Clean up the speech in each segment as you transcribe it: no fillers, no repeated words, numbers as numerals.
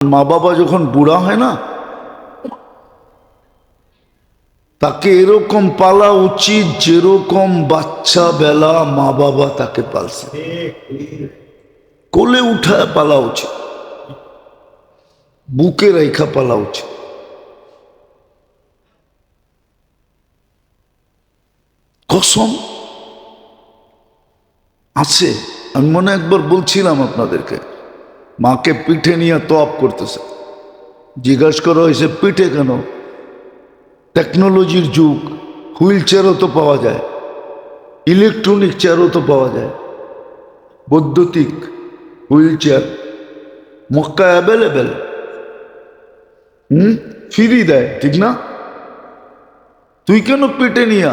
মা বাবা যখন বুড়া হয় না, তাকে এরকম পালা উচিত যেরকম বাচ্চা বেলা মা বাবা তাকে পালছে। কোলে উঠায় পালা উচিত, বুকে রেখা পালা উচিত। কসম আছে। আমি মনে একবার বলছিলাম আপনাদেরকে, মাকে পিঠে নিয়ে তওয়াব করতেছে। জিজ্ঞাসা করা হয়েছে পিঠে কেন? টেকনোলজির যুগ, হুইল চেয়ারও তো পাওয়া যায়, ইলেকট্রনিক চেয়ারও তো পাওয়া যায়, বৈদ্যুতিক wheel chair Mecca available. Free দেয়, ঠিক না? তুই কেন পেটে নিয়া?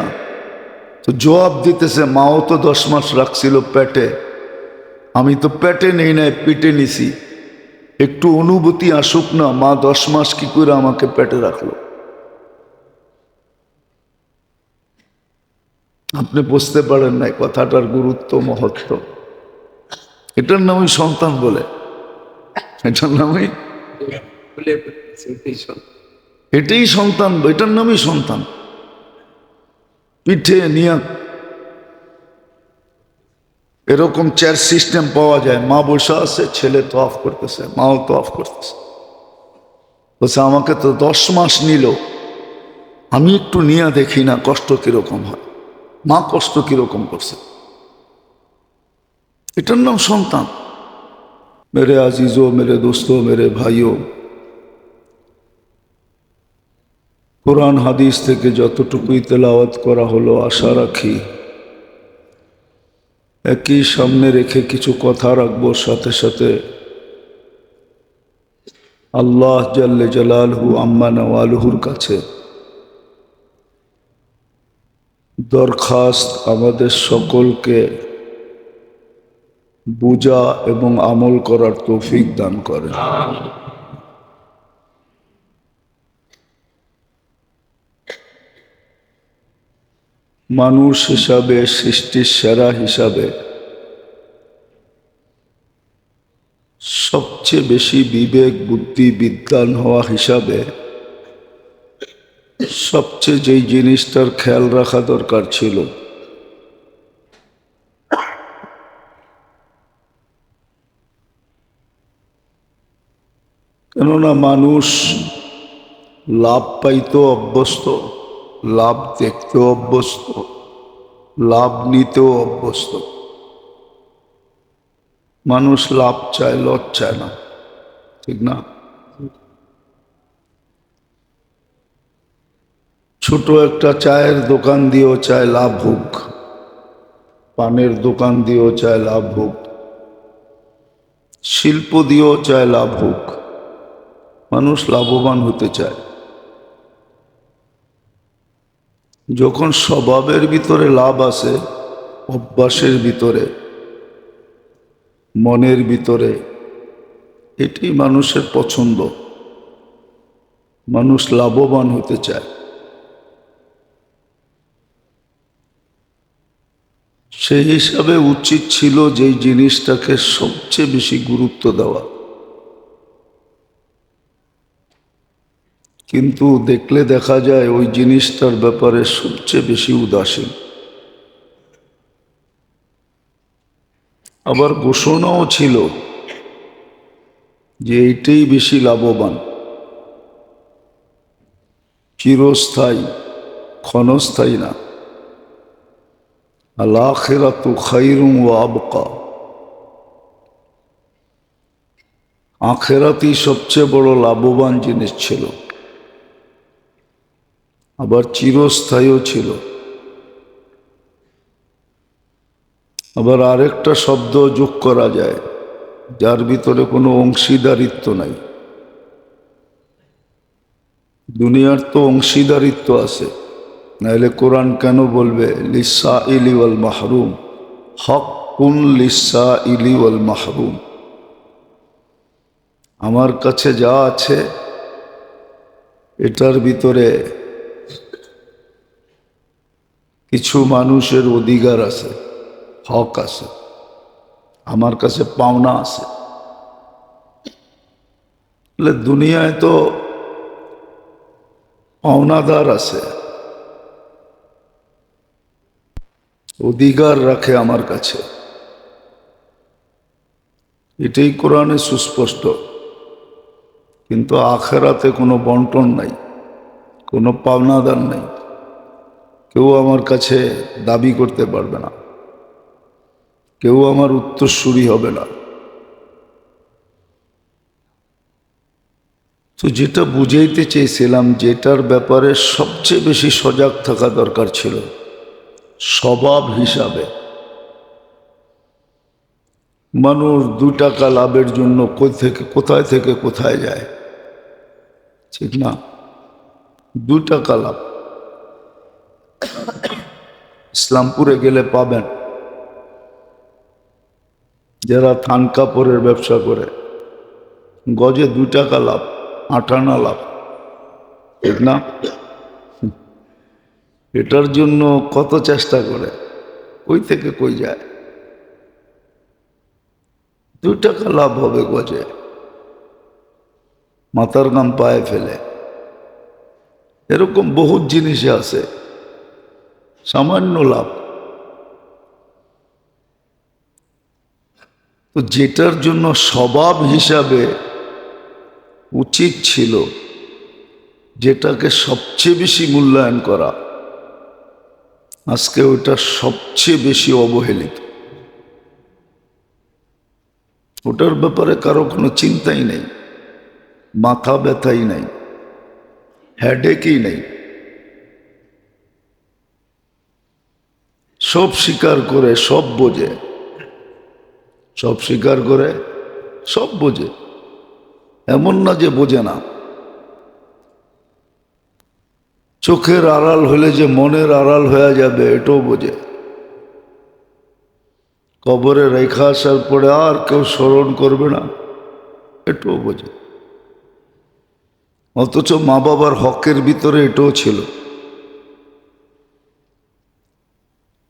তো জবাব দিতেছে, মাও তো 10 মাস রাখছিল পেটে, আমি তো পেটে নেই নাই, পেটে নিছি। একটু অনুভূতি আসুক না, মা 10 মাস কি করে আমাকে পেটে রাখলো। আপনি বুঝতে পারেন নাই কথাটার গুরুত্ব মহত্ব। এটার নামই সন্তান বলে, এটার নামই এটাই সন্তান, এটার নামই সন্তান। পিঠে নিয়া এরকম চেয়ার সিস্টেম পাওয়া যায়, মা বসে আছে, ছেলে তওয়াফ করতেছে, মাও তওয়াফ করতেছে। বলছে আমাকে তো 10 মাস নিল, আমি একটু নিয়ে দেখি না কষ্ট কিরকম হয়। মা কষ্ট কিরকম করছে, এটার নাম সন্তান। মেরে আজিজো, মেরে দোস্তো, মেরে ভাইও, কোরআন হাদিস থেকে যতটুকুই তেলাওয়াত করা হলো, আশা রাখি একই সামনে রেখে কিছু কথা রাখবো, সাথে সাথে আল্লাহ জাল্লে জালালহু আম্মা নওয়ালুহুর কাছে দরখাস্ত আমাদের সকলকে বুঝা এবং আমল করার তৌফিক দান করেন। মানুষ হিসাবে, সৃষ্টির সেরা হিসাবে সবচেয়ে বেশি বিবেক বুদ্ধি বিদ্বান হওয়া হিসাবে সবচেয়ে যেই জিনিসটার খেয়াল রাখা দরকার ছিল, কেননা মানুষ লাভ পাইতেও অভ্যস্ত, লাভ দেখতেও অভ্যস্ত, লাভ নিতেও অভ্যস্ত। মানুষ লাভ চায়, লস চায় না, ঠিক না? ছোট একটা চায়ের দোকান দিয়েও চায় লাভ হোক, পানের দোকান দিয়েও চায় লাভ হোক, শিল্প দিয়েও চায় লাভ হোক। মানুষ লাভবান হতে চায়। যখন স্বভাবের ভিতরে লাভ আছে, অভ্যাসের ভিতরে, মনের ভিতরে, এটি মানুষের পছন্দ। মানুষ লাভবান হতে চায়। সেই হিসাবে উচিত ছিল যেই জিনিসটাকে সবচেয়ে বেশি গুরুত্ব দেওয়া, কিন্তু দেখলে দেখা যায় ওই জিনিসটার ব্যাপারে সবচেয়ে বেশি উদাসীন। আবার ঘোষণাও ছিল যে এইটাই বেশি লাভবান, চিরস্থায়ী, ক্ষণস্থায়ী না। আল আখিরাতু খায়রুন ওয়া আবকা, আখিরাতই সবচেয়ে বড় লাভবান জিনিস ছিল, আবার চিরস্থায়ীও ছিল। আবার আরেকটা শব্দ যোগ করা যায়, যার ভিতরে কোনো অংশীদারিত্ব নাই। দুনিয়ার তো অংশীদারিত্ব আছে, নাহলে কোরআন কেন বলবে লিসাইলি ওয়াল মাহরুম, হকুন লিসাইলি ওয়াল মাহরুম। আমার কাছে যা আছে এটার ভিতরে কিছু মানুষের অধিকার আছে, হক আছে, আমার কাছে পাওনা আছে। বলে দুনিয়ায় তো পাওনাদার আছে, অধিকার রাখে আমার কাছে, এটাই কোরআনে সুস্পষ্ট। কিন্তু আখেরাতে কোনো বন্টন নাই, কোনো পাওনাদার নাই, কেউ আমার কাছে দাবি করতে পারবে না, কেউ আমার উত্তরসূরি হবে না। তো যেটা বুঝাইতে চেয়েছিলাম, যেটার ব্যাপারে সবচেয়ে বেশি সজাগ থাকা দরকার ছিল, স্বভাব হিসাবে মানুষ 2 টাকা লাভের জন্য কোথায় থেকে কোথায় যায়, ঠিক না? 2 টাকা লাভ ইসলামপুরে গেলে পাবেন, যারা থান কাপড়ের ব্যবসা করে গজে 2 টাকা লাভ, 8 আনা লাভ, ঠিক না? এটার জন্য কত চেষ্টা করে, কই থেকে কই যায়, 2 টাকা লাভ হবে গজে, মাথার গাম পায়ে ফেলে। এরকম বহুত জিনিসে আছে, সামান্য লাভ। তো যেটার জন্য স্বভাব হিসাবে উচিত ছিল যেটাকে সবচেয়ে বেশি মূল্যায়ন করা, আজকে ওইটা সবচেয়ে বেশি অবহেলিত। ওটার ব্যাপারে কারো কোনো চিন্তাই নেই, মাথা ব্যথাই নাই, হেডেকই নেই। সব স্বীকার করে, সব বোঝে, সব স্বীকার করে, সব বোঝে, এমন না যে বোঝে না। চোখের আড়াল হলে যে মনের আড়াল হয়ে যাবে এটাও বোঝে। কবরে রেখা আসার পরে আর কেউ স্মরণ করবে না এটাও বোঝে। অথচ মা বাবার হকের ভিতরে এটাও ছিল,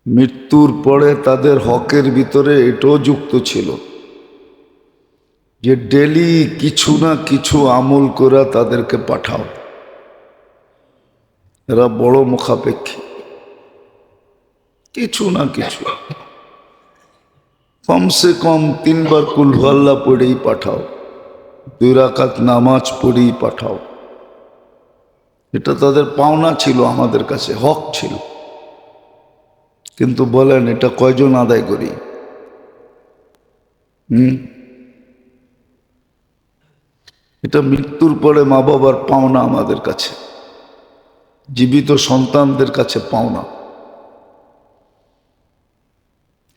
মৃত্যুর পরে তাদের হকের ভিতরে এটাও যুক্ত ছিল যে ডেলি কিছু না কিছু আমল করে তাদেরকে পাঠাও। এরা বড় মুখাপেক্ষী, কিছু না কিছু কমসে কম 3 বার কুল হুয়াল্লাহ পড়েই পাঠাও, 2 রাকাত নামাজ পড়েই পাঠাও। এটা তাদের পাওনা ছিল, আমাদের কাছে হক ছিল। কিন্তু বলেন এটা কয়জন আদায় করি? এটা মৃত্যুর পরে মা বাবার পাওনা আমাদের কাছে, জীবিত সন্তানদের কাছে পাওনা।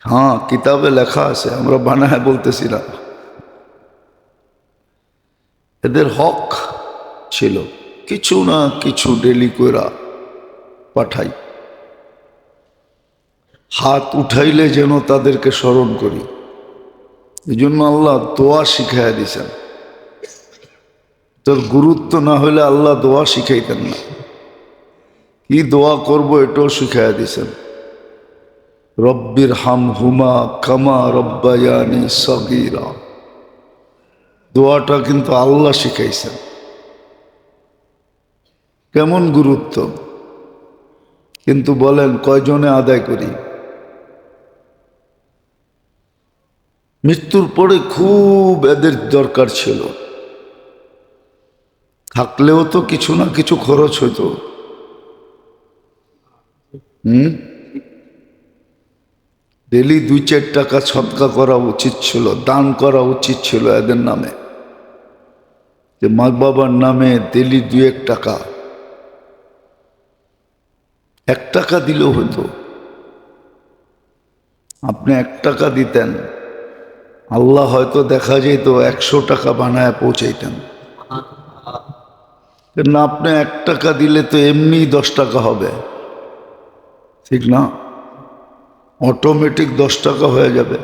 হ্যাঁ, কিতাবে লেখা আছে, আমরা বানায় বলতেছি না। এদের হক ছিল কিছু না কিছু ডেলি কইরা পাঠাই, হাত উঠাইলে যেন তাদেরকে স্মরণ করি। এই জন্য আল্লাহ দোয়া শিখাইয়া দিছেন। তোর গুরুত্ব না হইলে আল্লাহ দোয়া শিখাইতেন না, কি দোয়া করব এটাও শিখাইয়া দিছেন। রব্বির হাম হুমা কামা রব্বায়ানি সগীরা, দোয়াটা কিন্তু আল্লাহ শিখাইছেন। কেমন গুরুত্ব! কিন্তু বলেন কয়জনে আদায় করি? মৃত্যুর পরে খুব এদের দরকার ছিল, থাকলেও তো কিছু না কিছু খরচ হইতো। ডেলি 2-4 টাকা সদকা করা উচিত ছিল, দান করা উচিত ছিল এদের নামে, যে মা বাবার নামে ডেলি 2-1 টাকা, 1 টাকা দিলেও হতো। আপনি 1 টাকা দিতেন, আল্লাহ হয়তো দেখা যেত 100 টাকা বানায় পৌঁছাইতেন। না, আপনি 1 টাকা দিলে তো এমনি 10 টাকা হবে, ঠিক না? অটোমেটিক 10 টাকা হয়ে যাবে,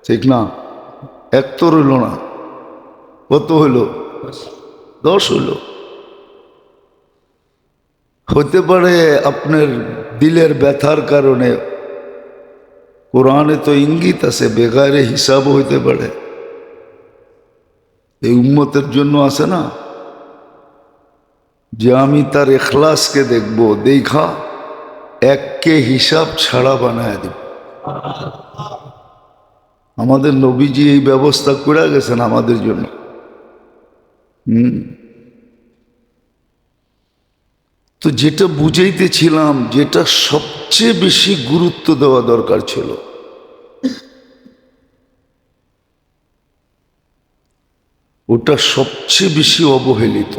ঠিক না? 1 তো রইল না, কত হইল? 10 হইল। হতে পারে আপনার দিলের ব্যথার কারণে, কোরআনে তো ইঙ্গিত আছে বেগারে হিসাবও হইতে পারে। এই উম্মতের জন্য আছে না যে আমি তার এখলাসকে দেখব, দেখা এককে হিসাব ছাড়া বানায় দেব। আমাদের নবীজি এই ব্যবস্থা করে গেছেন আমাদের জন্য। তো যেটা বুঝাইতেছিলাম, যেটা সবচেয়ে বেশি গুরুত্ব দেওয়া দরকার ছিল, ওটা সবচেয়ে বেশি অবহেলিত।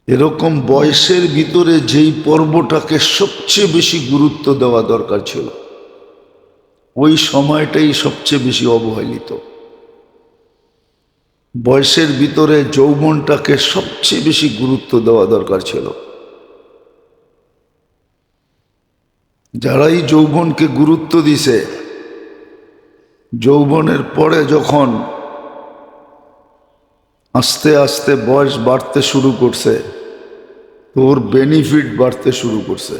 এরকম বয়সের ভিতরে যেই পর্বটাকে সবচেয়ে বেশি গুরুত্ব দেওয়া দরকার ছিল, ওই সময়টাই সবচেয়ে বেশি অবহেলিত। বয়সের ভিতরে যৌবনটাকে সবচেয়ে বেশি গুরুত্ব দেওয়া দরকার ছিল। যারাই যৌবনকে গুরুত্ব দিছে, যৌবনের পরে যখন আস্তে আস্তে বয়স বাড়তে শুরু করছে, তো ওর বেনিফিট বাড়তে শুরু করছে,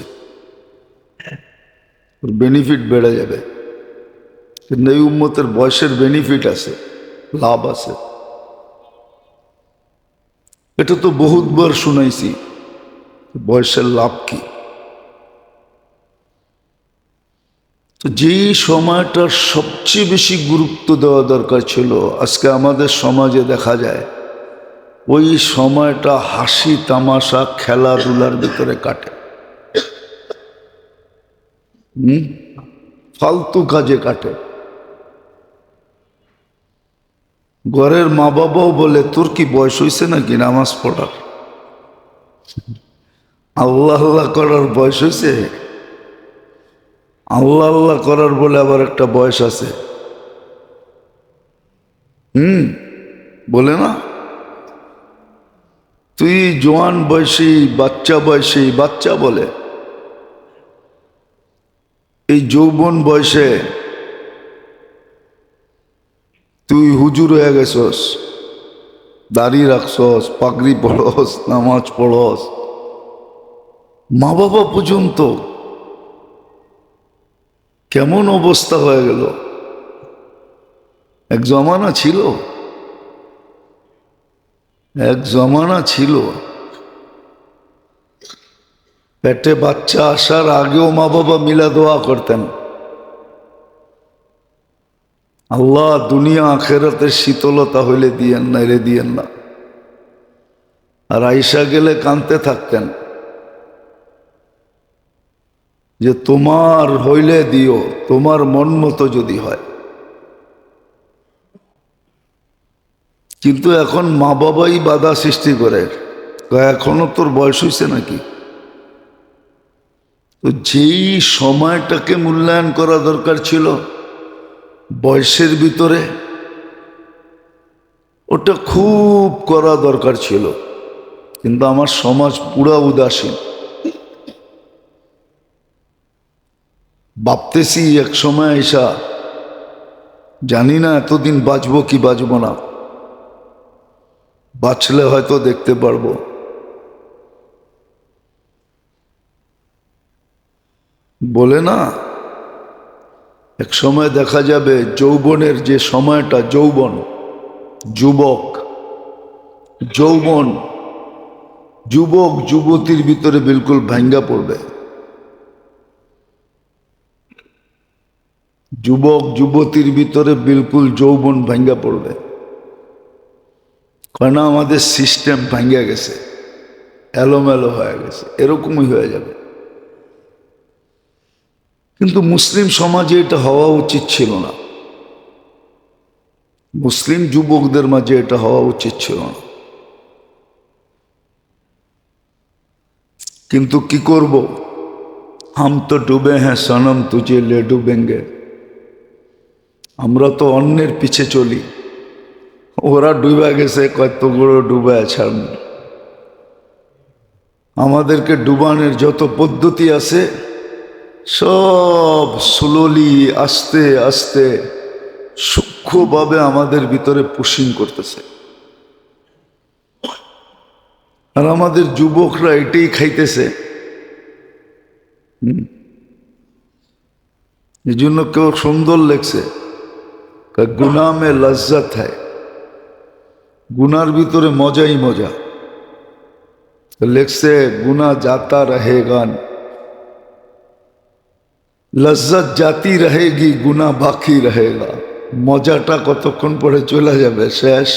ওর বেনিফিট বেড়ে যাবে। কিন্তু এই উম্মতের বয়সের বেনিফিট আছে, লাভ আছে। এটা তো বহুতবার শুনাইছি, বয়সের লাভ কি। তো যেই সময়টার সবচেয়ে বেশি গুরুত্ব দেওয়া দরকার ছিল, আজকে আমাদের সমাজে দেখা যায় ওই সময়টা হাসি তামাশা খেলাধুলার ভিতরে কাটে, ফালতু কাজে কাটে। ঘরের মা বাবাও বলে, তোর কি বয়স হয়েছে নাকি নামাজ পড়ার, আল্লাহ আল্লাহ করার বয়স হয়েছে? আল্লাহ আল্লাহ করার বলে আবার একটা বয়স আছে। বলে না, তুই জোয়ান বয়সী, বাচ্চা বয়সী, বাচ্চা বলে এই যৌবন বয়সে তুই হুজুর হয়ে গেছস, দাড়ি রাখছস, পাগড়ি পড়স, নামাজ পড়স, মা বাবা পর্যন্ত কেমন অবস্থা হয়ে গেল। এক জমানা ছিল, এক জমানা ছিল পেটে বাচ্চা আসার আগেও মা বাবা মিলা দোয়া করতেন, আল্লাহ দুনিয়া আখেরাতের শীতলতা হইলে দিয়েন না, রে দিয়েন না। আর আইসা গেলে কাঁদতে থাকতেন যে তোমার হইলে দিও, তোমার মন মতো যদি হয়। কিন্তু এখন মা বাবাই বাধা সৃষ্টি করে, এখনো তোর বয়স হয়েছে নাকি। তো যেই সময়টাকে মূল্যায়ন করা দরকার ছিল বয়সের ভিতরে, ওটা খুব করা দরকার ছিল। কিন্তু আমার সমাজ পুরা উদাসীন। ভাবতেছি এক সময় এসা, জানি না এতদিন বাঁচবো কি বাঁচবো না, বাঁচলে হয়তো দেখতে পারবো। বলে না, এক সময় দেখা যাবে যৌবনের যে সময়টা, যৌবন, যুবক, যৌবন, যুবক যুবতীর ভিতরে বিলকুল ভাঙ্গা পড়বে। যুবক যুবতীর ভিতরে বিলকুল যৌবন ভাঙ্গা পড়বে। কেন আমাদের সিস্টেম ভাঙ্গা গেছে, এলোমেলো হয়ে গেছে, এরকমই হয়ে যাবে। কিন্তু মুসলিম সমাজে এটা হওয়া উচিত ছিল না, মুসলিম যুবকদের মাঝে এটা হওয়া উচিত ছিল না। কিন্তু কি করব, হাম তো ডুবে হ্যাঁ সনম তুঝে লে ডুবেঙ্গে। আমরা তো অন্যের পিছে চলি, ওরা ডুবে গেছে, কত বড় ডুবে ছাড়। আমাদেরকে ডুবানোর যত পদ্ধতি আছে সব স্লোলি, আস্তে আস্তে, সূক্ষ্মভাবে আমাদের ভিতরে পুশিং করতেছে। আর আমাদের যুবকরা এটাই খাইতেছে। এই জন্য কেউ সুন্দর লেগছে, गुनाह में लज्जत है, गुनार ভিতরে মজাই মজা। लिखसे गुनाह जाता रहेगा, लज्जत जाती रहेगी, गुनाह बाकी रहेगा। মজাটা কতক্ষণ পরে চলে যাবে, শেষ,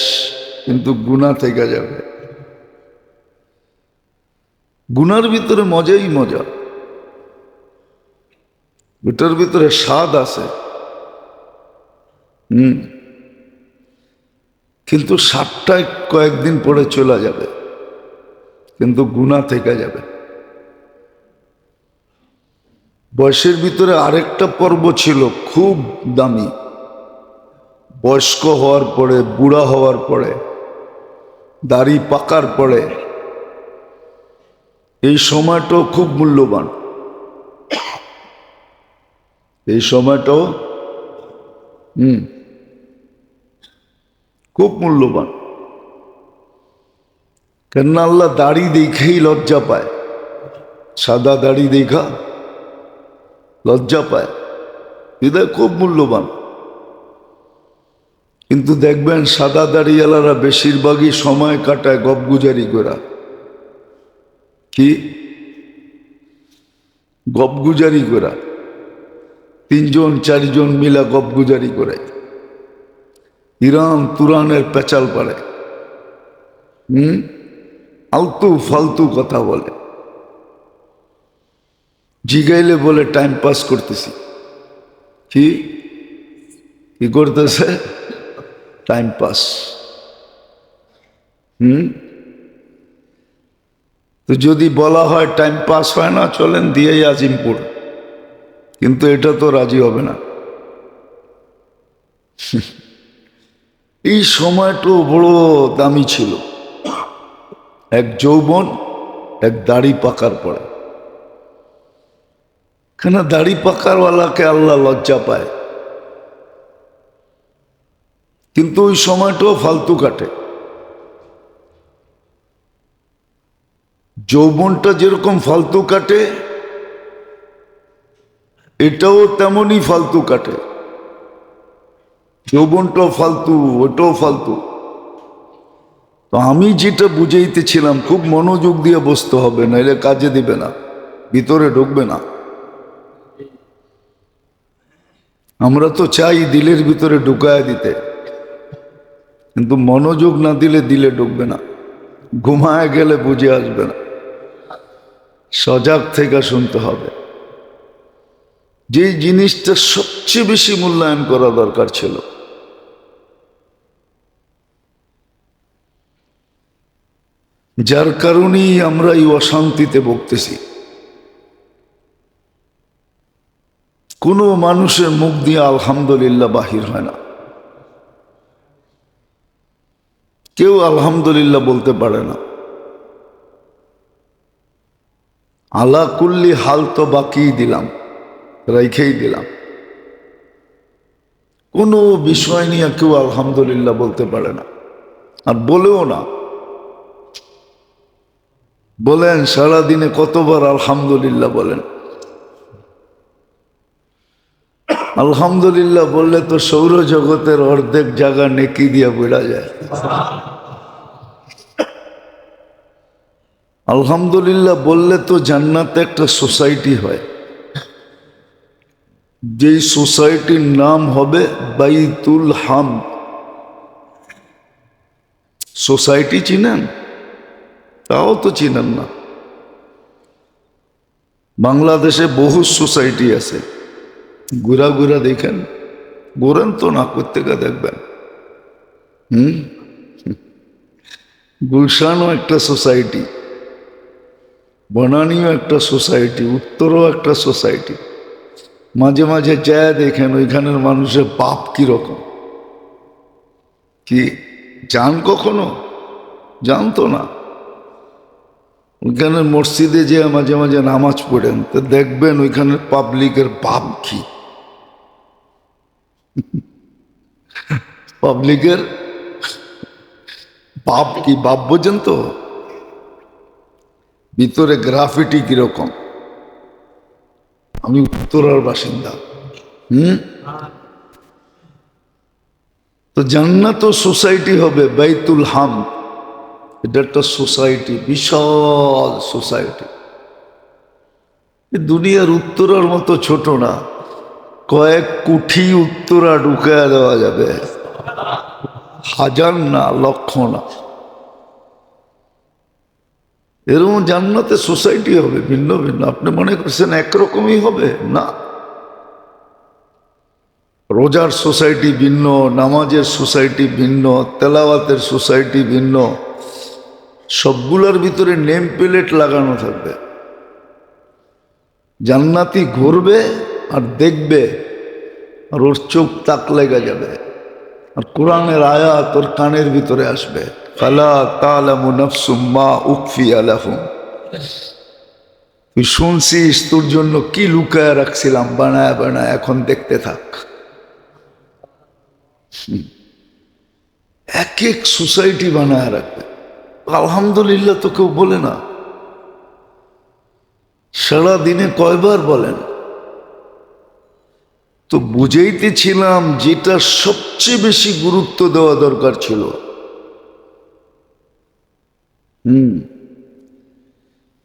কিন্তু গুনাহ থেকে যাবে। গুনার ভিতরে মজাই মজা, ওটার ভিতরে স্বাদ আছে। কিন্তু স্বাদটা কয়েকদিন পরে চলে যাবে, কিন্তু গুনাহ থেকে যাবে। বয়সের ভিতরে আরেকটা পর্ব ছিল খুব দামি, বয়স্ক হওয়ার পরে, বুড়া হওয়ার পরে, দাড়ি পাকার পরে, এই সময়টাও খুব মূল্যবান। এই সময়টাও খুব মূল্যবান। কেননা আল্লাহ দাড়ি দেখেই লজ্জা পায়, সাদা দাড়ি দেখা লজ্জা পায়, এটা খুব মূল্যবান। কিন্তু দেখবেন সাদা দাড়িওয়ালারা বেশিরভাগই সময় কাটায় গপগুজারি করা। কি গপগুজারি করা? 3 জন 4 জন মিলা গপগুজারি করে, ইরান তুরানের পেঁচাল পাড়ে, আলতু ফালতু কথা বলে, জিগাইলে বলে টাইম পাস করতেছি। কি কি করতেছে? Time pass. তো যদি বলা হয় টাইম পাস হয় না, চলেন দিয়েই আজিমপুর, কিন্তু এটা তো রাজি হবে না। এই সময়টা বড় দামি ছিল, এক যৌবন, এক দাড়ি পাকার পরে। কেন দাড়ি পাকারওয়ালাকে আল্লাহ লজ্জা পায়, কিন্তু ওই সময়টাও ফালতু কাটে। যৌবনটা যেরকম ফালতু কাটে, এটাও তেমনই ফালতু কাটে। যৌবনটাও ফালতু, ওটাও ফালতু। তো আমি যেটা বুঝাইতেছিলাম, খুব মনোযোগ দিয়ে বসতে হবে, নাহলে কাজে দিবে না, ভিতরে ঢুকবে না। আমরা তো চাই দিলের ভিতরে ঢুকায় দিতে, কিন্তু মনোযোগ না দিলে দিলে ঢুকবে না, ঘুমায় গেলে বুঝে আসবে না। সজাগ থেকে শুনতে হবে। যে জিনিসটা সবচেয়ে বেশি মূল্যায়ন করা দরকার ছিল, যার কারণেই আমরা এই অশান্তিতে ভুগতেছি। কোনো মানুষের মুখ দিয়ে আলহামদুলিল্লাহ বাহির হয় না, কেউ আলহামদুলিল্লাহ বলতে পারে না। আলা কুল্লি হাল তো বাকি দিলাম, রেখেই দিলাম। কোনো বিষয় নিয়ে কেউ আলহামদুলিল্লাহ বলতে পারে না, আর বলেও না। বলেন সারাদিনে কতবার আলহামদুলিল্লাহ বলেন? আলহামদুলিল্লাহ বললে তো সৌরজগতের অর্ধেক জায়গা নেকি দিয়ে বেড়া যায়। আলহামদুলিল্লাহ বললে তো জান্নাতে একটা সোসাইটি হয়, যেই সোসাইটির নাম হবে বাইতুল হামদ। সোসাইটি চিনেন? তাও তো চিনেন না। বাংলাদেশে বহু সোসাইটি আছে, ঘুরা ঘুরা দেখেন, ঘুরেন তো না, প্রত্যেকে দেখবেন। গুলশানও একটা সোসাইটি, বনানীও একটা সোসাইটি, উত্তরও একটা সোসাইটি। মাঝে মাঝে যায় দেখেন ওইখানের মানুষের পাপ কিরকম। কি যান কখনো? জানতো না। ওইখানে মসজিদে যে মাঝে মাঝে নামাজ পড়েন, তো দেখবেন ওইখানের পাবলিকের পাপ কি। পাবলিকের পাপ কি, বাপ বোঝেন তো? ভিতরে গ্রাফিটি কিরকম। আমি উত্তরার বাসিন্দা। তো জান্নাত সোসাইটি হবে বাইতুল হাম, এটা একটা সোসাইটি, বিশাল সোসাইটি। দুনিয়ার উত্তরার মতো ছোট না, কয়েক কোটি উত্তরা ঢুকায়া দেওয়া যাবে, হাজার না, লক্ষ না। এরকম জান্নাতে সোসাইটি হবে ভিন্ন ভিন্ন। আপনি মনে করছেন একরকমই হবে? না, রোজার সোসাইটি ভিন্ন, নামাজের সোসাইটি ভিন্ন, তেলাওয়াতের সোসাইটি ভিন্ন, সবগুলোর ভিতরে নেম প্লেট লাগানো থাকবে। জান্নাতি ঘুরবে আর দেখবে, আর ওর চোখ তাক লেগে যাবে, আর কোরআনের আয়াত ওর কানের ভিতরে আসবে, ফালা তা'লামু নাফসুম মা উখফিয়া লাহুম। তুই শুনছিস, তোর জন্য কি লুকায় রাখছিলাম বানায় বানায়, এখন দেখতে থাক। এক এক সোসাইটি বানায় রাখবে। আলহামদুলিল্লাহ তো কেউ বলে না, সারা দিনে কয়বার বলেন? তো বুঝাইতেছিলাম যেটা সবচেয়ে বেশি গুরুত্ব দেওয়া দরকার ছিল।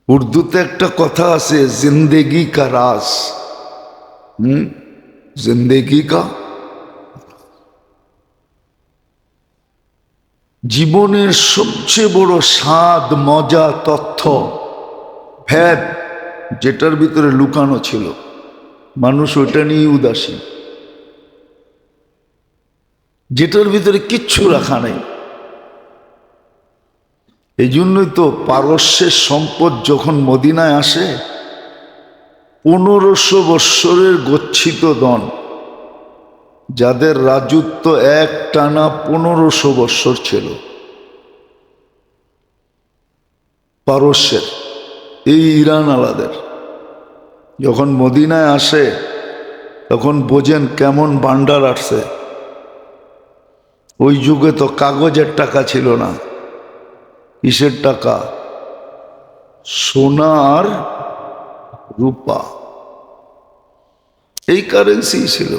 উর্দুতে একটা কথা আছে, জিন্দেগি কা রাজ। জিন্দেগি কা, জীবনের সবচেয়ে বড় স্বাদ, মজা, তথ্য, ভেদ যেটার ভিতরে লুকানো ছিল, মানুষ ওইটা নিয়ে উদাসীন। যেটার ভিতরে কিচ্ছু রাখা নেই। এই জন্যই তো পারস্যের সম্পদ যখন মদিনায় আসে, 1500 বৎসরের গচ্ছিত দন, যাদের রাজত্ব এক টানা 1500 বৎসর ছিল পারস্যের, এই ইরান আলাদের, যখন মদিনায় আসে তখন বোঝেন কেমন ভান্ডার আসছে। ওই যুগে তো কাগজের টাকা ছিল না। কিসের টাকা? সোনা আর রূপা, এই কারেন্সি ছিল।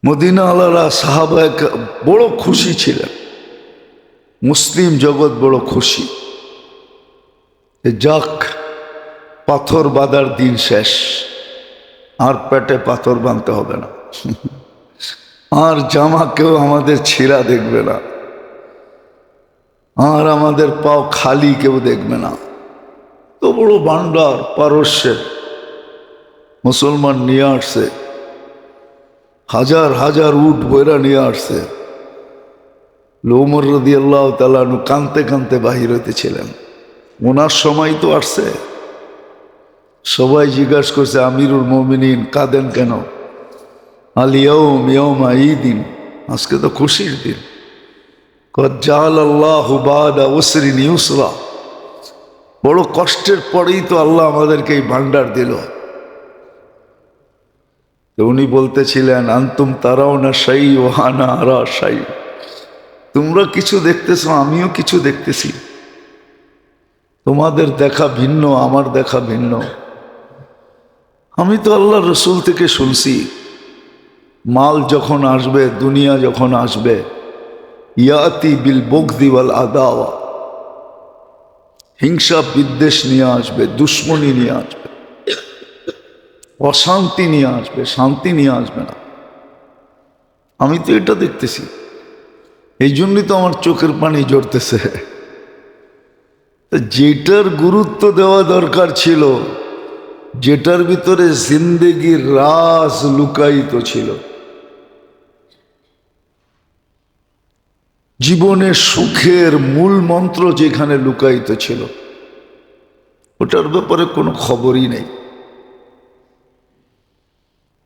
মদিনা আলারা সাহাবায়ে বড় খুশি ছিলেন, মুসলিম জগৎ বড় খুশি। যাক, পাথর বাঁধার দিন শেষ, আর পেটে পাথর বাঁধতে হবে না, আর জামা কেউ আমাদের ছিঁড়া দেখবে না, আর আমাদের পাও খালি কেউ দেখবে না। তো বড় ভান্ডার পারস্যের মুসলমান নিয়ে আসছে, হাজার হাজার উট বইরা নিয়ে আসছে। ওমর রাদিয়াল্লাহু তাআলা আনহু কাঁদতে কাঁদতে বাহির হইতেছিলেন। ওনার সময় তো আসছে। সবাই জিজ্ঞাসা করছে, আমিরুল মুমিনিন কাঁদেন কেন? আল ইয়াউম ইয়াউমা ঈদিন, আজকে তো খুশির দিন। কদ জাআলাল্লাহু বাদা উসরিন ইউসরা, বড় কষ্টের পরেই তো আল্লাহ আমাদেরকে এই ভান্ডার দিল। তো উনি বলতেছিলেন, আনতুম তারাউনা শাই ওয়া আনা আরা শাই, তোমরা কিছু দেখতেছো, আমিও কিছু দেখতেছি। তোমাদের দেখা ভিন্ন, আমার দেখা ভিন্ন। আমি তো আল্লাহ রসুল থেকে শুনছি, মাল যখন আসবে, দুনিয়া যখন আসবে, ইয়াতি বিল বগদি ওয়াল আদাওয়া, হিংসা বিদ্বেষ নিয়ে আসবে, দুশ্মনী নিয়ে আসবে, অশান্তি নিয়ে আসবে, শান্তি নিয়ে আসবে না। আমি তো এটা দেখতেছি, এই জন্যই তো আমার চোখের পানি ঝরতেছে। যেটার গুরুত্ব দেওয়া দরকার ছিল, যেটার ভিতরে জিন্দেগির রাজ লুকায়িত ছিল, জীবনের সুখের মূল মন্ত্র যেখানে লুকায়িত ছিল, ওটার ব্যাপারে কোনো খবরই নেই।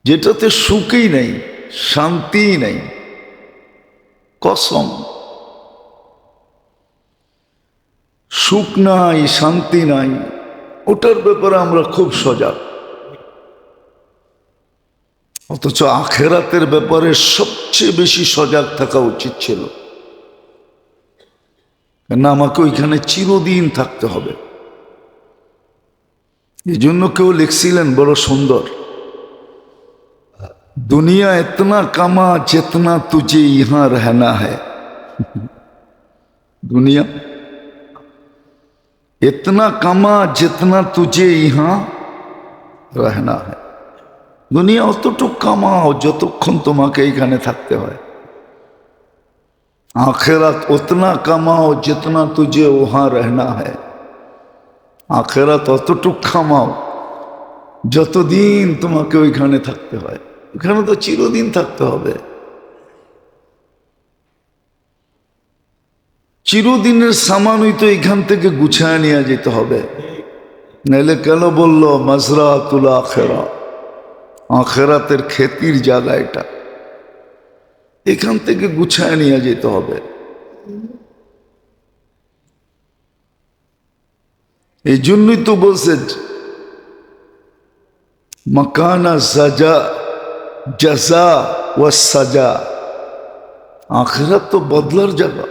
যেটাতে সুখই নেই, শান্তিই নেই, কসম, সুখ নাই, শান্তি নাই, ওটার ব্যাপারে আমরা খুব সজাগ। অথচ আখেরাতের ব্যাপারে সবচেয়ে বেশি সজাগ থাকা উচিত ছিল, কেন আমাকে ওইখানে চিরদিন থাকতে হবে। এই জন্য কেউ লিখছিলেন বড় সুন্দর, दुनिया इतना कमा जितना तुझे यहां रहना है। दुनिया इतना कमा जितना तुझे यहां रहना है। দুনিয়া অতটুক কামাও যতক্ষণ তোমাকে এইখানে থাকতে হয়। आखिरत उतना कमाओ जितना तुझे वहां रहना है। आखिरत অতটুক কামাও যতদিন তোমাকে ওইখানে থাকতে হয়। ওখানে তো চিরদিন থাকতে হবে। চিরদিনের সামানই তো এখান থেকে গুছায় নিয়ে যেতে হবে। নাইলে কেন বললো মাজরাতুল আখিরা, আখিরাতের খেতির জায়গা এটা, এখান থেকে গুছায় নিয়ে যেতে হবে। এই জন্যই তো বলছে মাকানা সাজা জাজা ওয়া সাজা, আখিরাত তো বদলার জায়গা,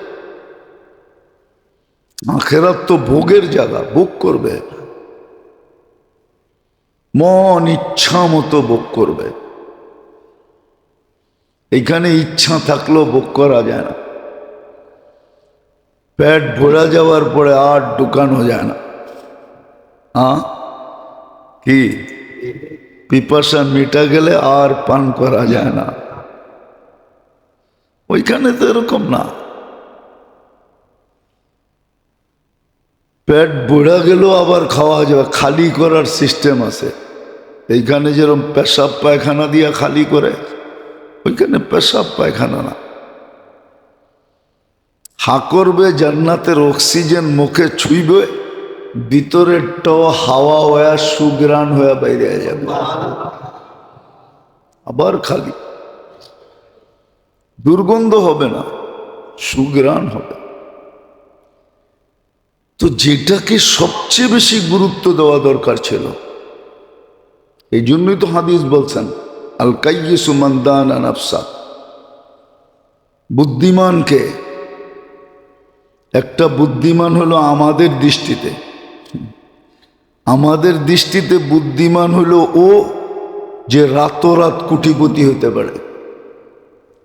আখিরাত তো ভোগের জায়গা, ভোগ করবে, মন ইচ্ছা মতো ভোগ করবে। এখানে ইচ্ছা থাকলেও ভোগ করা যায় না। পেট ভরা যাওয়ার পরে আর ঢুকানো যায় না। কি পিপাসা মিটা গেলে আর পান করা যায় না। ওইখানে তো এরকম না। পেট ভরা গেলেও আবার খাওয়া যাবে, খালি করার সিস্টেম আছে। এইখানে যেরকম পেশাব পায়খানা দিয়া খালি করে, ওইখানে পেশাব পায়খানা না। হা করবে, জান্নাতের অক্সিজেন মুখে ছুঁইবে, ভিতরের ট হাওয়া হয়ে সুগ্রাণ হয়ে বাইরে যাবে, আবার খালি। দুর্গন্ধ হবে না, সুগ্রাণ হবে। তো যেটাকে সবচেয়ে বেশি গুরুত্ব দেওয়া দরকার ছিল, এই জন্যই তো হাদিস বলছেন আল কাইয়িসু মান দানা নাফসা, বুদ্ধিমানকে, একটা বুদ্ধিমান হলো আমাদের দৃষ্টিতে, আমাদের দৃষ্টিতে বুদ্ধিমান হলো ও যে রাতোরাত কোটিপতি হতে পারে।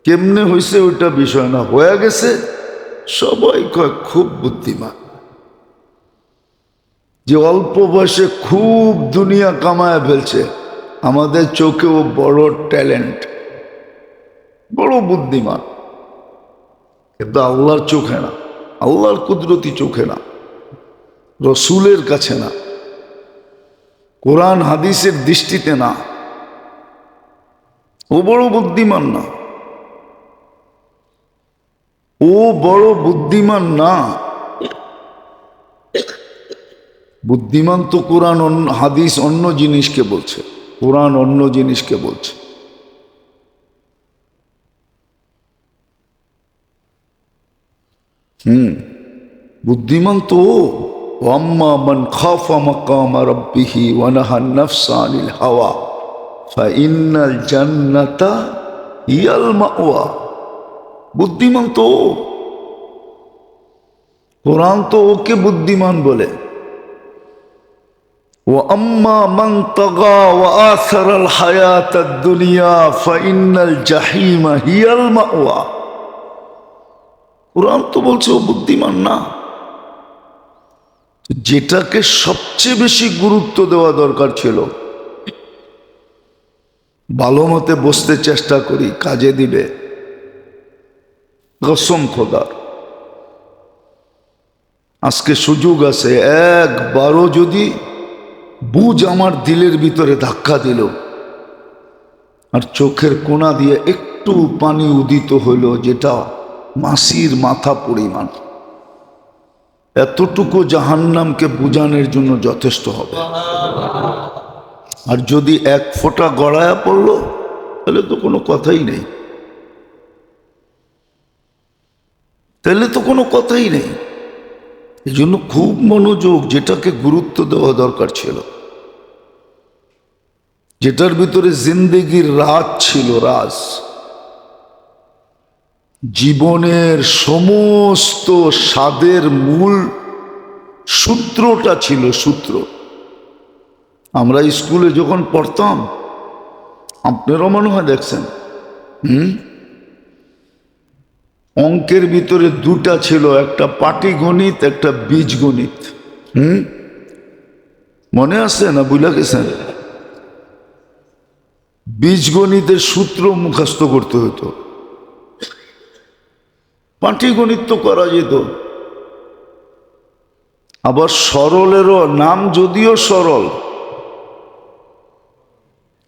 কেমনে হয়েছে ওইটা বিষয় না, হয়ে গেছে সবাই কয় খুব বুদ্ধিমান। যে অল্প বয়সে খুব দুনিয়া কামায় ফেলছে, আমাদের চোখেও বড় ট্যালেন্ট, বড় বুদ্ধিমান, কিন্তু আল্লাহর চোখে না, আল্লাহর কুদরতি চোখে না, রসুলের কাছে না, কোরআন হাদিসের দৃষ্টিতে না। ও বড় বুদ্ধিমান না, ও বড় বুদ্ধিমান না। বুদ্ধিমান তো কোরআন হাদিস অন্য জিনিসকে বলছে, কোরআন অন্য জিনিসকে বলছে। বুদ্ধিমান তো আম্মা মান খাফা মাকাম রাব্বিহি ওয়া নাহা নাফসা আনিল হাওয়া ফাইন্নাল জান্নাতা হিয়াল মাওয়া। বুদ্ধিমান তো কোরআন তো ওকে বুদ্ধিমান বলে। وأما من طغى وآثر الحياة الدنيا فإن الجحيم هي المأوى। কোরআন তো বলছে ও বুদ্ধিমান না। যেটাকে সবচেয়ে বেশি গুরুত্ব দেওয়া দরকার ছিল, ভালো মতে বসতে চেষ্টা করি, কাজে দিবে, কসম খোদার। আজকে সুযোগ আছে, একবারও যদি বুঝ আমার দিলের ভিতরে ধাক্কা দিল আর চোখের কোনা দিয়ে একটু পানি উদিত হইল, যেটা মাসির মাথা পরিমাণ, এতটুকু জাহান্নামকে বুঝানোর জন্য যথেষ্ট হবে। আর যদি এক ফোঁটা গড়ায়া পড়ল, তাহলে তো কোনো কথাই নেই, তাহলে তো কোনো কথাই নেই। এই জন্য খুব মনোযোগ, যেটাকে গুরুত্ব দেওয়া দরকার ছিল, যেটার ভিতরে জিন্দেগির রাজ ছিল, রাজ, জীবনের সমস্ত স্বাদের মূল সূত্রটা ছিল, সূত্র। আমরা স্কুলে যখন পড়তাম, আপনারও মনে হয় দেখছেন। অঙ্কের ভিতরে দুটা ছিল, একটা পাটিগণিত, একটা বীজগণিত। মনে আছে না বুঝলা গেছেন? বীজগণিতের সূত্র মুখস্থ করতে হতো, পাটিগণিত তো করা যেত। আবার সরলেরও নাম যদিও সরল,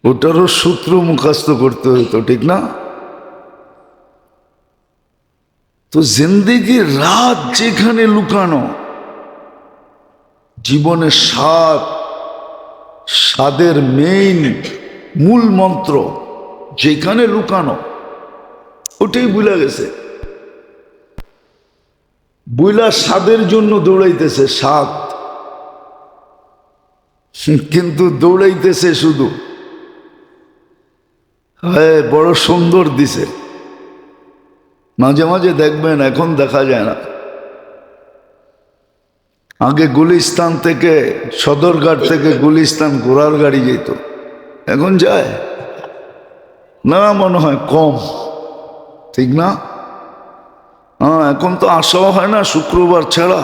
ওটারও সূত্র মুখস্থ করতে হতো, ঠিক না? তো জিন্দেগির রাত যেখানে লুকানো, জীবনের স্বাদের মেইন মূল মন্ত্র যেখানে লুকানো, ওটাই ভুলে গেছে। বুইলা স্বাদের জন্য দৌড়াইতেছে, স্বাদ, কিন্তু দৌড়াইতেছে শুধু হ্যাঁ বড় সুন্দর দিছে। মাঝে মাঝে দেখবেন, এখন দেখা যায় না, আগে গুলিস্তান থেকে, সদরঘাট থেকে গুলিস্তান ঘোড়ার গাড়ি যেত, এখন যায় না, মনে হয় কম, ঠিক না? হ্যাঁ, এখন তো আসাও হয় না শুক্রবার ছাড়া,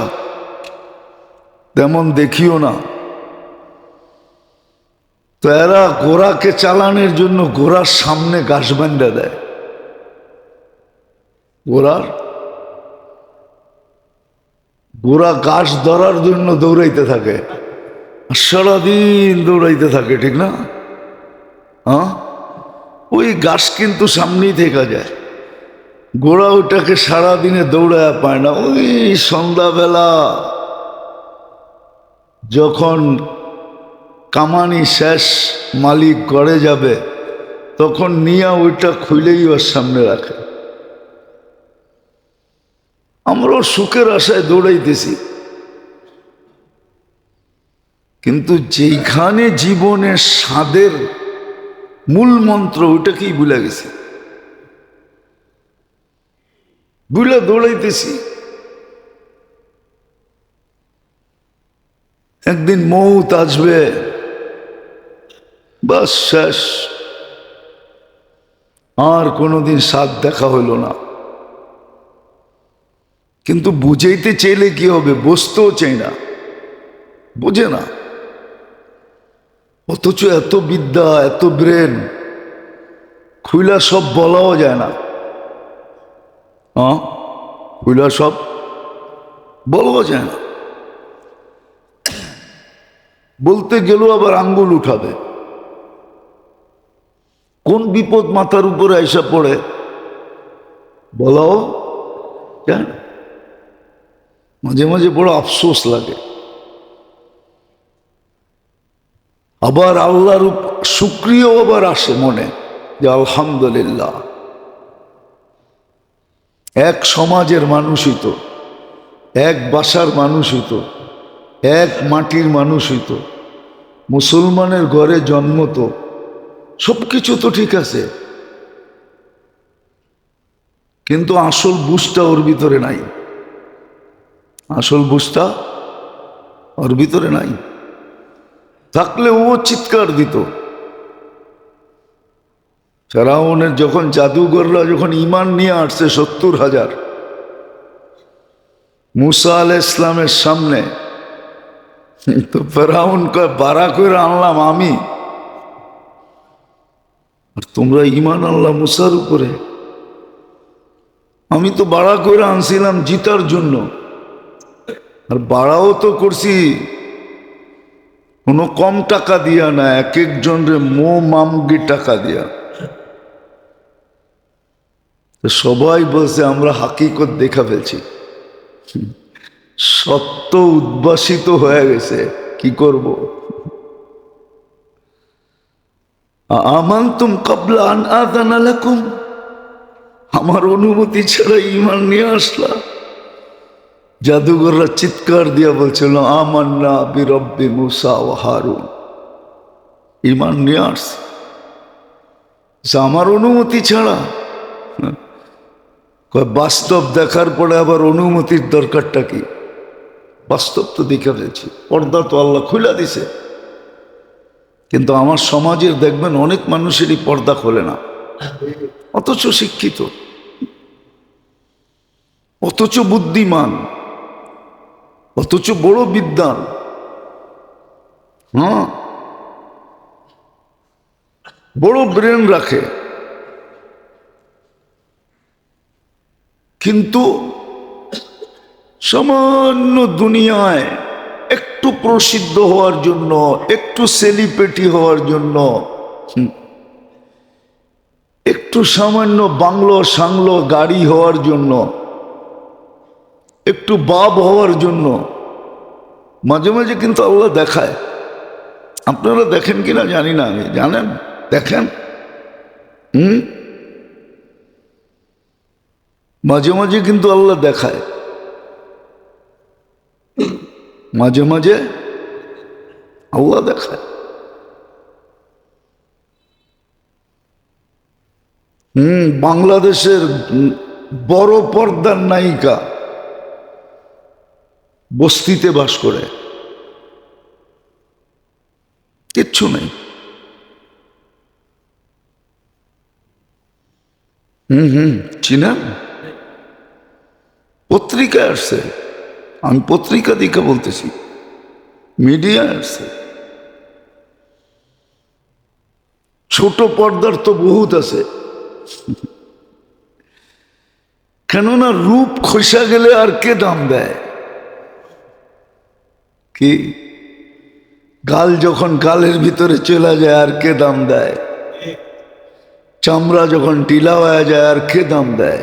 তেমন দেখিও না। তো এরা ঘোড়াকে চালানোর জন্য ঘোড়ার সামনে ঘাস বান্ধা দেয়, ঘোড়া ঘাস ধরার জন্য দৌড়াইতে থাকে, সারাদিন দৌড়াইতে থাকে, ঠিক না? হ্যাঁ, ওই ঘাস কিন্তু সামনেই থেকে যায়, ঘোড়া ওটাকে সারাদিনে দৌড়ায় পায় না। ওই সন্ধ্যাবেলা যখন কামানি শেষ, মালিক ঘরে যাবে, তখন নিয়ে ওইটা খুলেই ওর সামনে রাখে। আমরাও সুখের আশায় দৌড়াইতেছি, কিন্তু যেখানে জীবনের স্বাদের মূল মন্ত্র, ওইটাকেই ভুলে গেছি, ভুলে দৌড়াইতেছি। একদিন মৌত আসবে, বাস শেষ, আর কোনোদিন স্বাদ দেখা হইল না। কিন্তু বুঝাইতে চাইলে কি হবে, বুঝতেও চাই না, বোঝে না, অথচ এত বিদ্যা, এত ব্রেন, খুইলা সব বলাও যায় না। হ্যাঁ, খুইলা সব বলাও যায় না, বলতে গেলেও আবার আঙ্গুল উঠাবে। কোন বিপদ মাথার উপরে আইসা পড়ে বলাও যায় না। মাঝে মাঝে বড় আফসোস লাগে। আবার আল্লাহর শুকরিয়াও আবার আসে মনে, যে আলহামদুলিল্লাহ, এক সমাজের মানুষই তো, এক বাসার মানুষই তো, এক মাটির মানুষই তো, মুসলমানের ঘরে জন্ম, তো সবকিছু তো ঠিক আছে, কিন্তু আসল বুঝটা ওর ভিতরে নাই, আসল বুঝটা ওর ভিতরে নাই। থাকলে ও চিৎকার দিত। ফেরাউনের যখন জাদুঘররা যখন ঈমান নিয়ে আসছে 70,000 মুসা আলাইহিস ইসলামের সামনে, তো ফেরাউন কয় বাড়া করে আনলাম আমি, আর তোমরা ঈমান আনলাম মুসার উপরে। আমি তো বাড়া করে আনছিলাম জিতার জন্য, আর বাড়াও তো করছি কোনো কম টাকা দিয়া না, এক একজনরে মামগি টাকা দিয়া। সবাই বলছে আমরা হাকিকত দেখা ফেলছি, সত্য উদ্ভাসিত হয়ে গেছে, কি করব? আমানতুম কাবলা আন আযানা লাকুম, আমার অনুমতি ছাড়া ঈমান নিয়ে আসলা। জাদুঘররা চিৎকার দিয়া বলছিল আমান্না বিরব্বি মুসা ওয়া হারুন, ঈমান নিয়ে আসছে আমার অনুমতি ছাড়া। বাস্তব দেখার পরে আবার অনুমতির দরকারটা কি? বাস্তব তো দেখে ফেলছি, পর্দা তো আল্লাহ খুলে দিছে, কিন্তু আমার সমাজের দেখবেন অনেক মানুষেরই পর্দা খোলে না, অথচ শিক্ষিত, অথচ বুদ্ধিমান, অথচ বড় বিদ্বান। হ্যাঁ, বড় ব্রেন রাখে, কিন্তু সামান্য দুনিয়ায় একটু প্রসিদ্ধ হওয়ার জন্য, একটু সেলিব্রিটি হওয়ার জন্য, একটু সামান্য বাংলো সাংলো গাড়ি হওয়ার জন্য, একটু বাপ হওয়ার জন্য মাঝে মাঝে কিন্তু আল্লাহ দেখায়। আপনারা দেখেন কিনা জানি না, আমি জানেন দেখেন, মাঝে মাঝে কিন্তু আল্লাহ দেখায়, মাঝে মাঝে আল্লাহ দেখায়। বাংলাদেশের বড় পর্দার নায়িকা বস্তিতে বাস করে, কিচ্ছু নেই। চিনেন? পত্রিকায় আসছে, আমি পত্রিকা দিকে বলতেছি, মিডিয়ায় আসছে। ছোট পর্দার তো বহুত আছে, কেননা রূপ খসা গেলে আর কে দাম দেয়? কি গাল যখন গালের ভিতরে চলে যায় আর কে দাম দেয়? চামড়া যখন টিলা হয়ে যায় আর কে দাম দেয়?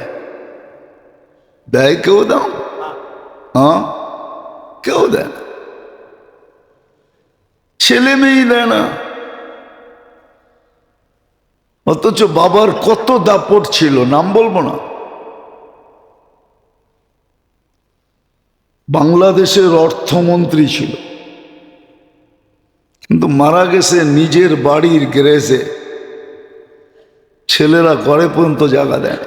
দেয় কেউ দাম? হ্যাঁ, কেউ দেয় না, ছেলে মেয়েই দেয় না। অথচ বাবার কত দাপট ছিল, নাম বলবো না। বাংলাদেশের অর্থমন্ত্রী ছিল, কিন্তু মারা গেছে নিজের বাড়ির গ্যারেজে, ছেলেরা ঘরে পর্যন্ত জায়গা দেয়।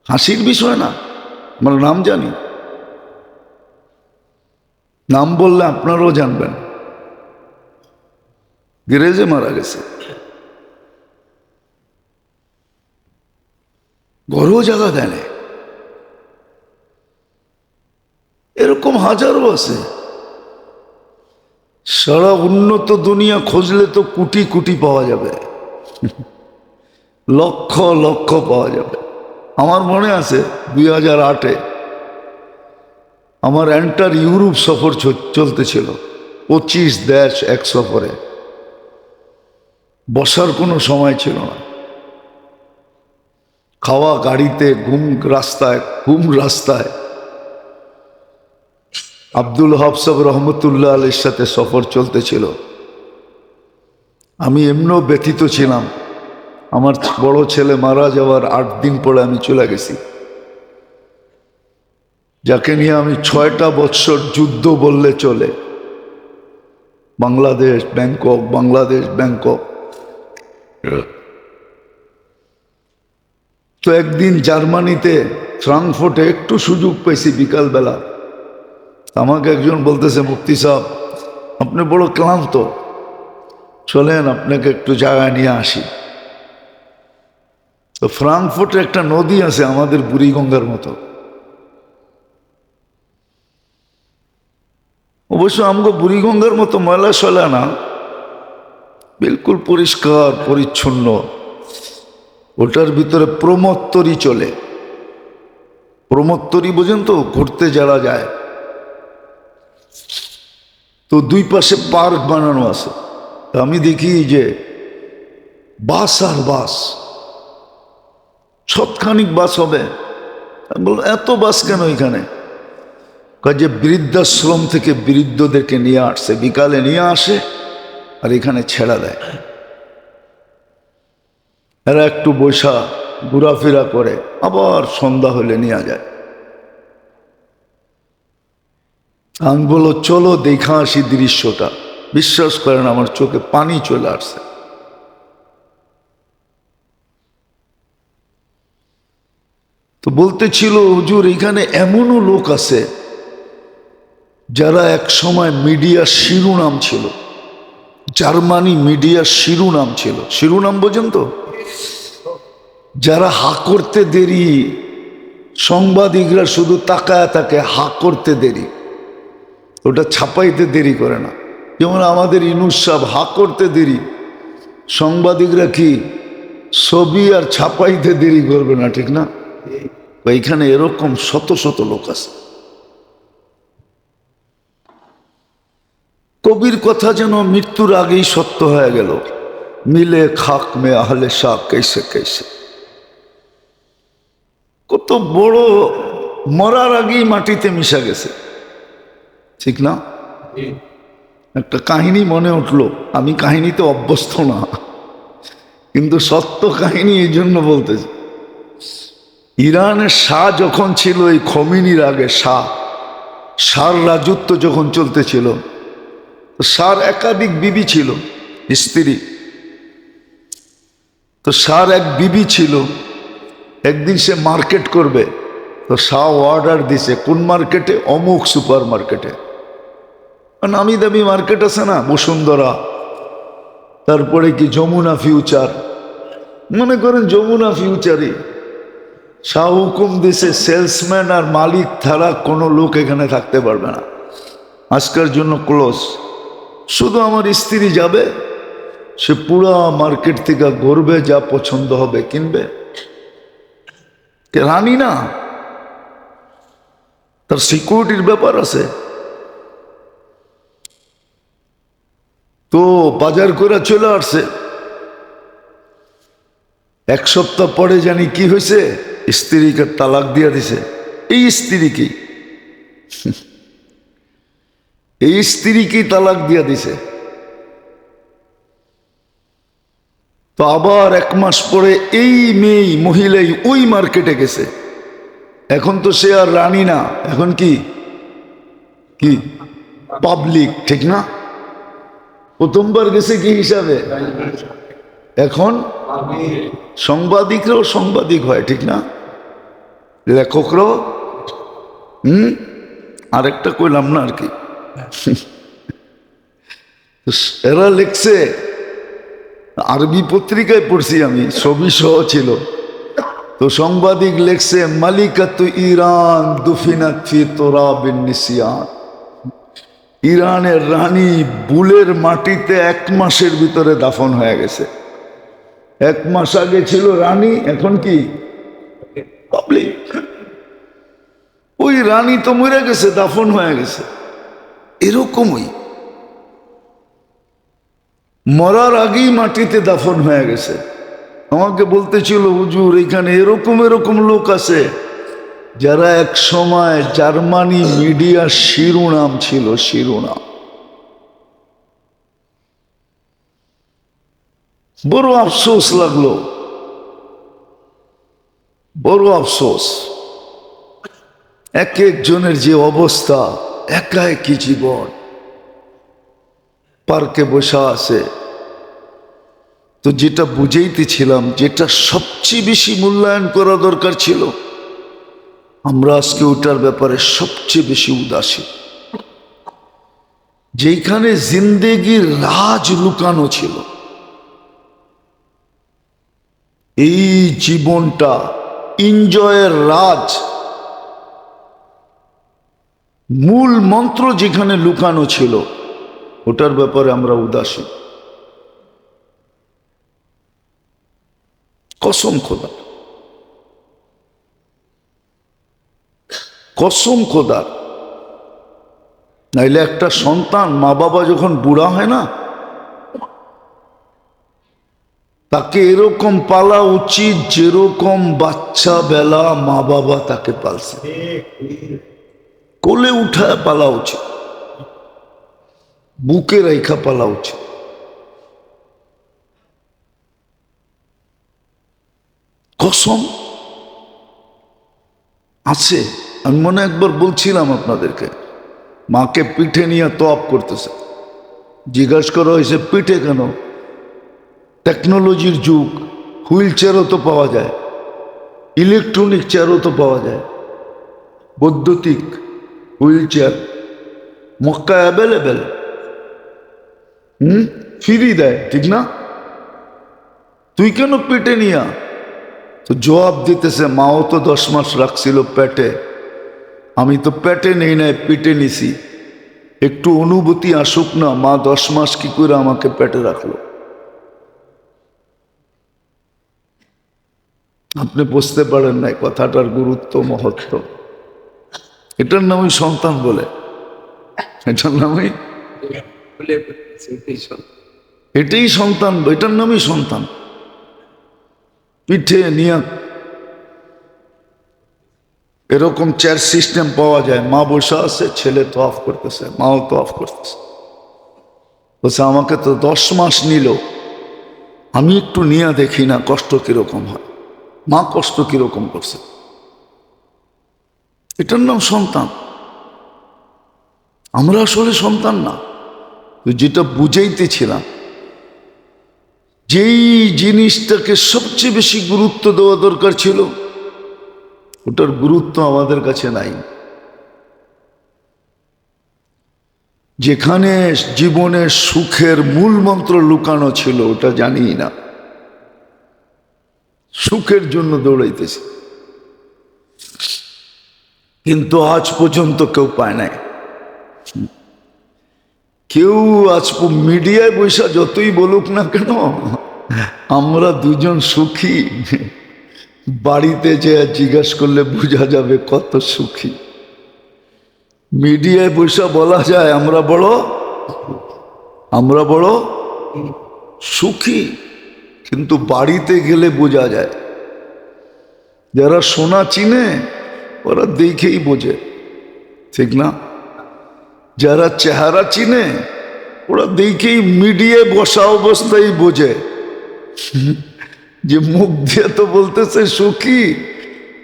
হাসির বিষয় না, আমরা নাম জানি, নাম বললে আপনারাও জানবেন। গ্যারেজে মারা গেছে, ঘরেও জায়গা দেয় না। এরকম হাজারো আছে। সারা উন্নত দুনিয়া খুঁজলে তো কোটি কোটি পাওয়া যাবে, লক্ষ লক্ষ পাওয়া যাবে। আমার মনে আছে 2008-এ আমার এন্টার ইউরোপ সফর চলতেছিল, 25 দেশ এক সফরে, বসার কোনো সময় ছিল না, খাওয়া গাড়িতে, ঘুম রাস্তায়। আব্দুল হক সাহেব রহমতুল্লাহ আলীর সাথে সফর চলতেছিল। আমি এমনও ব্যথিত ছিলাম, আমার বড় ছেলে মারা যাওয়ার 8 দিন পরে আমি চলে গেছি, যাকে নিয়ে আমি 6টা বৎসর যুদ্ধ বললে চলে। বাংলাদেশ ব্যাংকক। তো একদিন জার্মানিতে ফ্রাঙ্কফুর্টে একটু সুযোগ পেয়েছি বিকালবেলা। আমাকে একজন বলতেছে, মুফতি সাহেব আপনি বড় ক্লান্ত, চলেন আপনাকে একটু জায়গায় নিয়ে আসি। তো ফ্রাঙ্কফুর্টে একটা নদী আছে আমাদের বুড়িগঙ্গার মতো, অবশ্য আমাকে বুড়িগঙ্গার মতো ময়লা সয়লা না, বিলকুল পরিষ্কার পরিচ্ছন্ন। ওটার ভিতরে প্রমত্তরী চলে। প্রমত্তরী বোঝেন তো, ঘুরতে যারা যায়। তো 2 পাশে পার্ক বানানো আছে। আমি দেখি যে বাস আর বাস, সৎখানিক বাস হবে। বলল এত বাস কেন এখানে? যে বৃদ্ধাশ্রম থেকে বৃদ্ধদেরকে নিয়ে আসছে, বিকালে নিয়ে আসে আর এখানে ছেড়া দেয়। এরা একটু বৈশা ঘোরাফেরা করে, আবার সন্ধ্যা হলে নিয়ে যায়। আমি বললো চলো দেখা আসি দৃশ্যটা। বিশ্বাস করেন আমার চোখে পানি চলে আসছে। তো বলতেছিল, হুজুর এখানে এমনও লোক আছে যারা এক সময় মিডিয়ার শিরোনাম ছিল, জার্মানি মিডিয়ার শিরোনাম ছিল। শিরোনাম বোঝেন তো? যারা হা করতে দেরি, সাংবাদিকরা শুধু তাকায় তাকে হা করতে দেরি, ওটা ছাপাইতে দেরি করে না। যেমন আমাদের ইনুস সাহেব হা করতে দেরি, সাংবাদিকরা কি ছবি আর ছাপাইতে দেরি করবে না, ঠিক না? এইখানে এরকম শত শত লোক আছে। কবির কথা যেন মৃত্যুর আগেই সত্য হয়ে গেল, মিলে খাক মে আহলে শাহ কেসে কেসে। কত বড়, মরার আগেই মাটিতে মিশা গেছে, ঠিক না? একটা কাহিনী মনে উঠলো, আমি কাহিনীতে অভ্যস্ত না, কিন্তু সত্য কাহিনী এই জন্য বলতেছি। ইরানের শাহ যখন ছিল, এই খমিনির আগে শাহর রাজত্ব যখন চলতেছিল, শাহর একাধিক বিবি ছিল, স্ত্রী। তো শাহর এক বিবি ছিল, একদিন সে মার্কেট করবে, তো শাহ অর্ডার দিছে কোন মার্কেটে? অমুক সুপার মার্কেটে। নামি দামি মার্কেট আছে না, বসুন্ধরা, তারপরে কি যমুনা ফিউচার, মনে করেন যমুনা ফিউচারই। শাহ হুকুম দিছে সেলসম্যান আর মালিক ছাড়া কোনো লোক এখানে থাকতে পারবে না, আজকের জন্য ক্লোজ। শুধু আমার স্ত্রী যাবে, সে পুরা মার্কেট থেকে ঘুরবে, যা পছন্দ হবে কিনবে। কে রানী না, তার সিকিউরিটির ব্যাপার আছে। তো বাজার করে চলে আসছে। এক সপ্তাহ পরে জানি কি হয়েছে, স্ত্রীকে তালাক দিয়ে দিছে। এই স্ত্রীকে, এই স্ত্রীকে তালাক দিয়ে দিছে। তো আবার এক মাস পরে এই মেয়ে মহিলাই ওই মার্কেটে গেছে। এখন তো সে আর রানী না, এখন কি কি পাবলিক, ঠিক না? প্রথমবার গেছে কি হিসাবে, এখন সাংবাদিকরাও সাংবাদিক হয়, ঠিক না? লেখকরাও। আরেকটা কইলাম না আর কি। এরা লিখছে, আরবি পত্রিকায় পড়ছি আমি, ছবি সহ ছিল। তো সাংবাদিক লিখছে, মালিকাতু ইরান দুফিনাত ফি তুরাবিন নিসিয়ান। ইরানের রানী বুলের মাটিতে 1 মাসের ভিতরে দাফন হয়ে গেছে। 1 মাস আগে ছিল রানী, এখন কি পাবলিক। ওই রানী তো মরে গেছে, দাফন হয়ে গেছে। এরকমই মরার আগেই মাটিতে দাফন হয়ে গেছে। আমাকে বলতেছিল, হুজুর এখানে এরকম এরকম লোক আছে যারা এক সময় জার্মানি মিডিয়ার শিরোনাম ছিল, শিরোনাম। বড় আফসোস লাগলো, বড় আফসোস। এক একজনের যে অবস্থা, একা একই জীবন, পার্কে বসা আছে। তো যেটা বুঝাইতেছিলাম, যেটা সবচেয়ে বেশি মূল্যায়ন করা দরকার ছিল, আমরা আজকে ওটার ব্যাপারে সবচেয়ে বেশি উদাসীন। যেখানে জিন্দেগির রাজ লুকানো ছিল, এই জীবনটা এনজয়ের রাজ, মূল মন্ত্র যেখানে লুকানো ছিল, ওটার ব্যাপারে আমরা উদাসীন। কসম খোদা, কসম খোদার। নাইলে একটা সন্তান, মা বাবা যখন বুড়া হয় না, তাকে এরকম পালা উচিত যেরকম বাচ্চা বেলা মা বাবা তাকে পালছে। কোলে উঠায় পালা উচিত, বুকে রেখা পালা উচিত। কসম আছে। আমি মনে একবার বলছিলাম আপনাদেরকে, মাকে পিঠে নিয়ে তোয়াপ করতেছে। জিজ্ঞাসা করা হয়েছে পিঠে কেন? টেকনোলজির যুগ, হুইল চেয়ারও তো পাওয়া যায়, ইলেকট্রনিক চেয়ারও তো পাওয়া যায়, বৈদ্যুতিক হুইল চেয়ার মক্কা অ্যাভেলেবেল। ফিরি দেয়, ঠিক না? তুই কেন পেটে নিয়া? তো জবাব দিতেছে, মাও তো 10 মাস রাখছিল পেটে, আমি তো পেটে নেই নাই, পেটে নিছি। একটু অনুভূতি আসুক না, মা 10 মাস কি করে আমাকে পেটে রাখলো। আপনি বুঝতে পারেন নাই কথাটার গুরুত্ব, মহত্ব। এটার নামই সন্তান বলে, এটার নামই, এটাই সন্তান, এটার নামই সন্তান। পিঠে নিয়া এরকম চেয়ার সিস্টেম পাওয়া যায়, মা বসে আছে, ছেলে তোয়াফ করতেছে, মাও তোয়াফ করতেছে। বলছে আমাকে তো 10 মাস নিল, আমি একটু নিয়ে দেখি না কষ্ট কিরকম হয়, মা কষ্ট কিরকম করছে। এটার নাম সন্তান। আমরা আসলে সন্তান না। যেটা বুঝাইতেছিলাম, যেই জিনিসটাকে সবচেয়ে বেশি গুরুত্ব দেওয়া দরকার ছিল, ওটার গুরুত্ব আমাদের কাছে নাই। যেখানে জীবনের সুখের মূল মন্ত্র লুকানো ছিল, ওটা জানি না। সুখের জন্য দৌড়াইতেছি, কিন্তু আজ পর্যন্ত কেউ পায় নাই। কেউ আজ মিডিয়ায় বৈশা যতই বলুক না কেন, আমরা দুজন সুখী, বাড়িতে যে জিজ্ঞাসা করলে বোঝা যাবে কত সুখী। মিডিয়ায় বৈশা বলা যায় আমরা বড় সুখী, কিন্তু বাড়িতে গেলে বোঝা যায়। যারা সোনা চিনে ওরা দেখেই বোঝে, ঠিক না? যারা চেহারা চিনে ওরা দেখেই মিডিয়ায় বসা অবস্থায় বোঝে যে মুখ দিয়ে তো বলতেছে সুখী,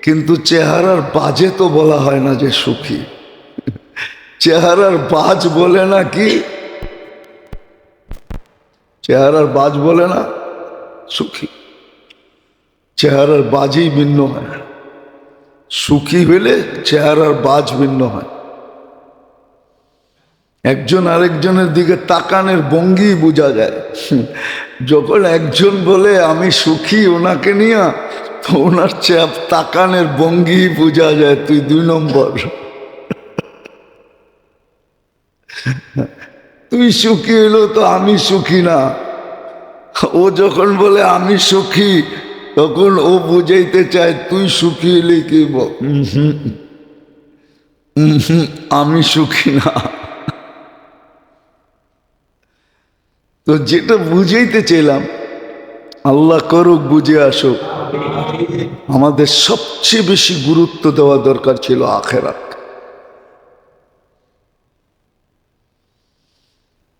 কিন্তু চেহারার বাজে তো বলা হয় না যে সুখী। চেহারার বাজ বলে না কি, চেহারার বাজ বলে না সুখী। চেহারার বাজই ভিন্ন হয়, সুখী হইলে চেহারার বাজ ভিন্ন হয়। একজন আরেকজনের দিকে তাকানের ভঙ্গি বোঝা যায়। যখন একজন বলে আমি সুখী ওনাকে নিয়ে, তো ওনার চাপ তাকানের ভঙ্গি বোঝা যায় তুই 2 নম্বর। তুই সুখী হইলো তো আমি সুখী না। ও যখন বলে আমি সুখী, তখন ও বুঝাইতে চায় তুই সুখী হইলে কি আমি সুখী না। তো যেটা বুঝাইতে চাইলাম, আল্লাহ করুক বুঝে আসুক, আমাদের সবচেয়ে বেশি গুরুত্ব দেওয়া দরকার ছিল আখেরাত।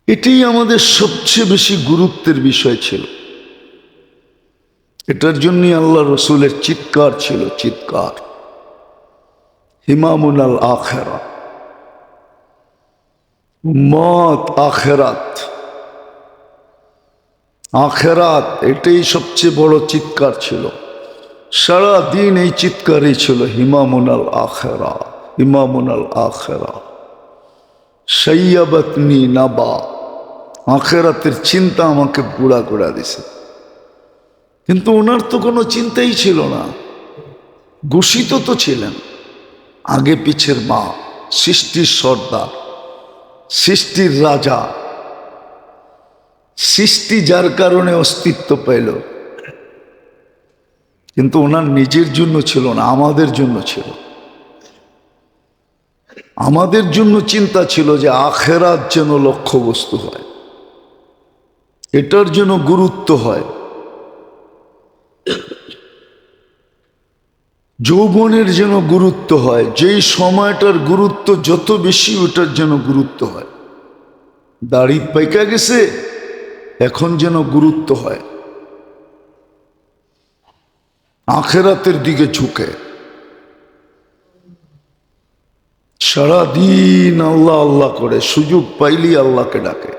এটাই আমাদের সবচেয়ে বেশি গুরুত্বের বিষয় ছিল। এটার জন্যই আল্লাহ রসুলের চিৎকার ছিল, চিৎকার, ইমামুল আখেরা, উম্মত আখেরাত, আখেরাত, এটাই সবচেয়ে বড় চিৎকার ছিল। সারা দিন এই চিৎকারই ছিল, ইমামুল আখেরা, ইমামুল আখেরা, সাইয়াবাতনি নাবা। আখেরাতের চিন্তা আমাকে বুড়া করে দিছে। কিন্তু ওনার তো কোনো চিন্তাই ছিল না। ঘোষিত তো ছিলেন আগে পিছের মা, সৃষ্টির সর্দার, সৃষ্টির রাজা, সৃষ্টি যার কারণে অস্তিত্ব পেল। কিন্তু ওনার নিজের জন্য ছিল না, আমাদের জন্য ছিল। আমাদের জন্য চিন্তা ছিল যে আখেরাত যেন লক্ষ্যবস্তু হয়, এটার জন্য গুরুত্ব হয়। যৌবনের যেন গুরুত্ব হয়, যেই সময়টার গুরুত্ব যত বেশি ওটার যেন গুরুত্ব হয়। দাড়ি পাইকা গেছে, এখন যেন গুরুত্ব হয় আখেরাতের দিকে ঝুঁকে। সারাদিন আল্লাহ আল্লাহ করে, সুযোগ পাইলি আল্লাহকে ডাকে,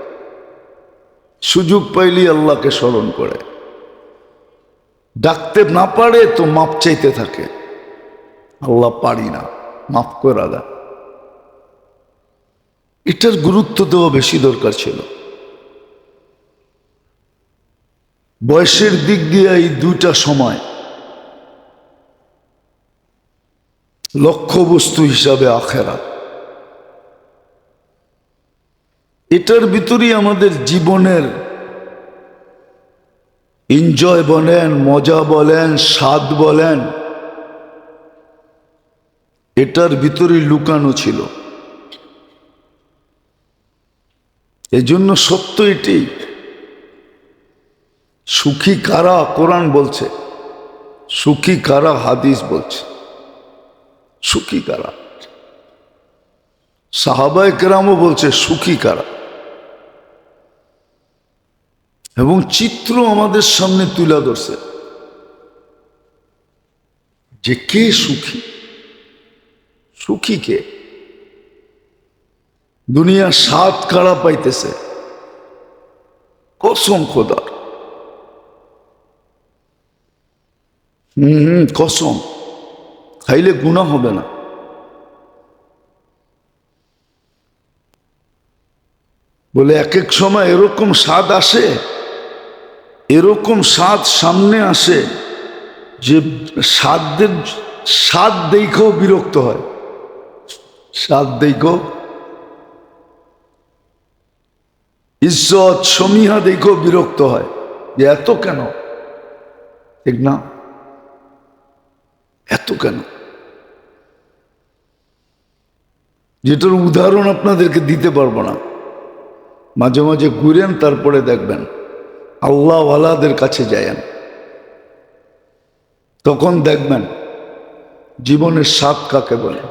সুযোগ পাইলি আল্লাহকে স্মরণ করে। ডাকতে না পারে তো মাপ চাইতে থাকে, আল্লাহ পারি না, মাফ করে দেন। এটার গুরুত্ব দেওয়া বেশি দরকার ছিল। বয়সের দিক দিয়ে এই দুইটা সময় লক্ষ্যবস্তু হিসাবে আখেরাত। এটার ভিতরেই আমাদের জীবনের এনজয় বলেন, মজা বলেন, স্বাদ বলেন, এটার ভিতরেই লুকানো ছিল। এজন্য সত্য এটি, সুখী কারা কোরআন বলছে, সুখী কারা হাদিস বলছে, সুখী কারা, সাহাবায়ে কেরামও বলছে সুখী কারা। এবং চিত্র আমাদের সামনে তুলে ধরছে যে কে সুখী, সুখী কে। দুনিয়া স্বাদ কারা পাইতেছে, কসম খোদার, কসম, খাইলে গুনাহ হবে না। বলে এক এক সময় এরকম স্বাদ আসে, এরকম স্বাদ সামনে আসে যে স্বাদ দেখেও বিরক্ত হয়, স্বাদ দেখেও, ইজ্জত সমীহা দেখেও বিরক্ত হয় যে এত কেন, ঠিক না, এত কেন। যেটার উদাহরণ আপনাদেরকে দিতে পারবো না, মাঝে মাঝে ঘুরেন তারপরে দেখবেন, আল্লাহওয়ালাদের কাছে যায়েন, তখন দেখবেন জীবনের স্বাদ কাকে বলে।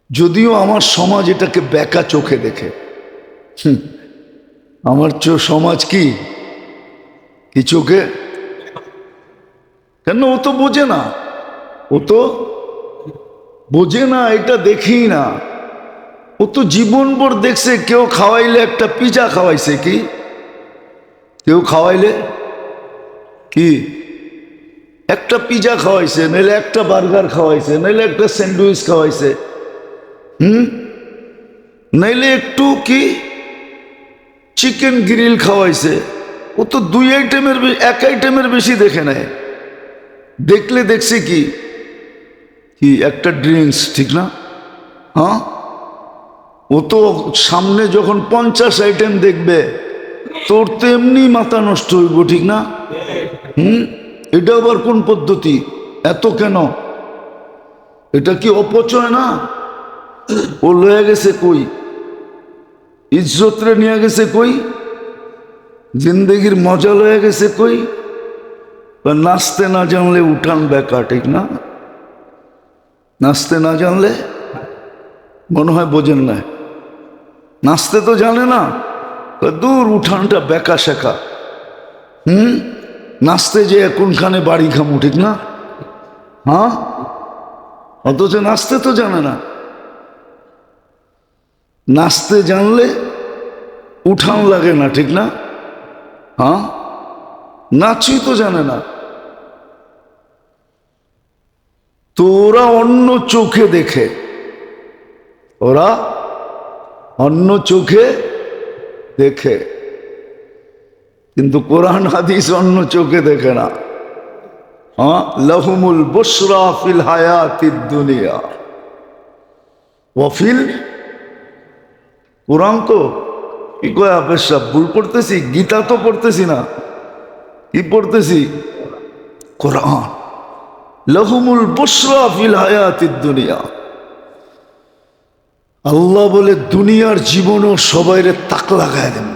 যদিও আমার সমাজ এটাকে বেকা চোখে দেখে, আমার সমাজ কি চোখে, কেন, ও তো বোঝে না, ও তো বোঝে না, এটা দেখি না। ও তো জীবনভর দেখছে কেউ খাওয়াইলে একটা পিজা খাওয়াইছে, কি কেউ খাওয়াইলে কি একটা পিজা খাওয়াইছে, নাইলে একটা বার্গার খাওয়াইছে, নাইলে একটা স্যান্ডউইচ খাওয়াইছে, নাইলে একটু কি চিকেন গ্রিল খাওয়াইছে। ও তো দুই আইটেমের, এক আইটেমের বেশি দেখে নেয়। দেখলে দেখছে কি কি একটা ড্রিঙ্কস, ঠিক না, হ্যাঁ। ও তো সামনে যখন 50 আইটেম দেখবে, তোর তো এমনি মাথা নষ্ট হইব, ঠিক না। এটা আবার কোন পদ্ধতি, এত কেন, এটা কি অপচয় না। ও লয়ে গেছে কই, ইজ্জতরে নিয়ে গেছে কই, জিন্দগির মজা লয়ে গেছে কই। নাচতে না জানলে উঠান বেকা, ঠিক না, নাচতে না জানলে, মনে হয় বোঝেন না, নাচতে তো জানে না, দূর উঠানটা বেকা শেখা। নাচতে যে কোনখানে বাড়ি খামু, ঠিক না, হ্যাঁ, অথচ নাচতে তো জানে না। নাচতে জানলে উঠান লাগে না, ঠিক না, হ্যাঁ, নাচই তো জানে না। তো ওরা অন্য চোখে দেখে, ওরা অন্য চোখে দেখে, কিন্তু কোরআন হাদিস অন্য চোখে দেখে না। হ্যাঁ, লাহুমুল বুশরা ফিল হায়াতিদ দুনিয়া ওয়া ফিল, কোরআন তো কি কয়, আপের সব ভুল পড়তেছি, গীতা তো পড়তেছি না, কি পড়তেছি, কোরআন। লাহুমুল বুশরা ফিল হায়াতিদ দুনিয়া, আল্লাহ বলে দুনিয়ার জীবনও সবাইরে তাক লাগায় দেন,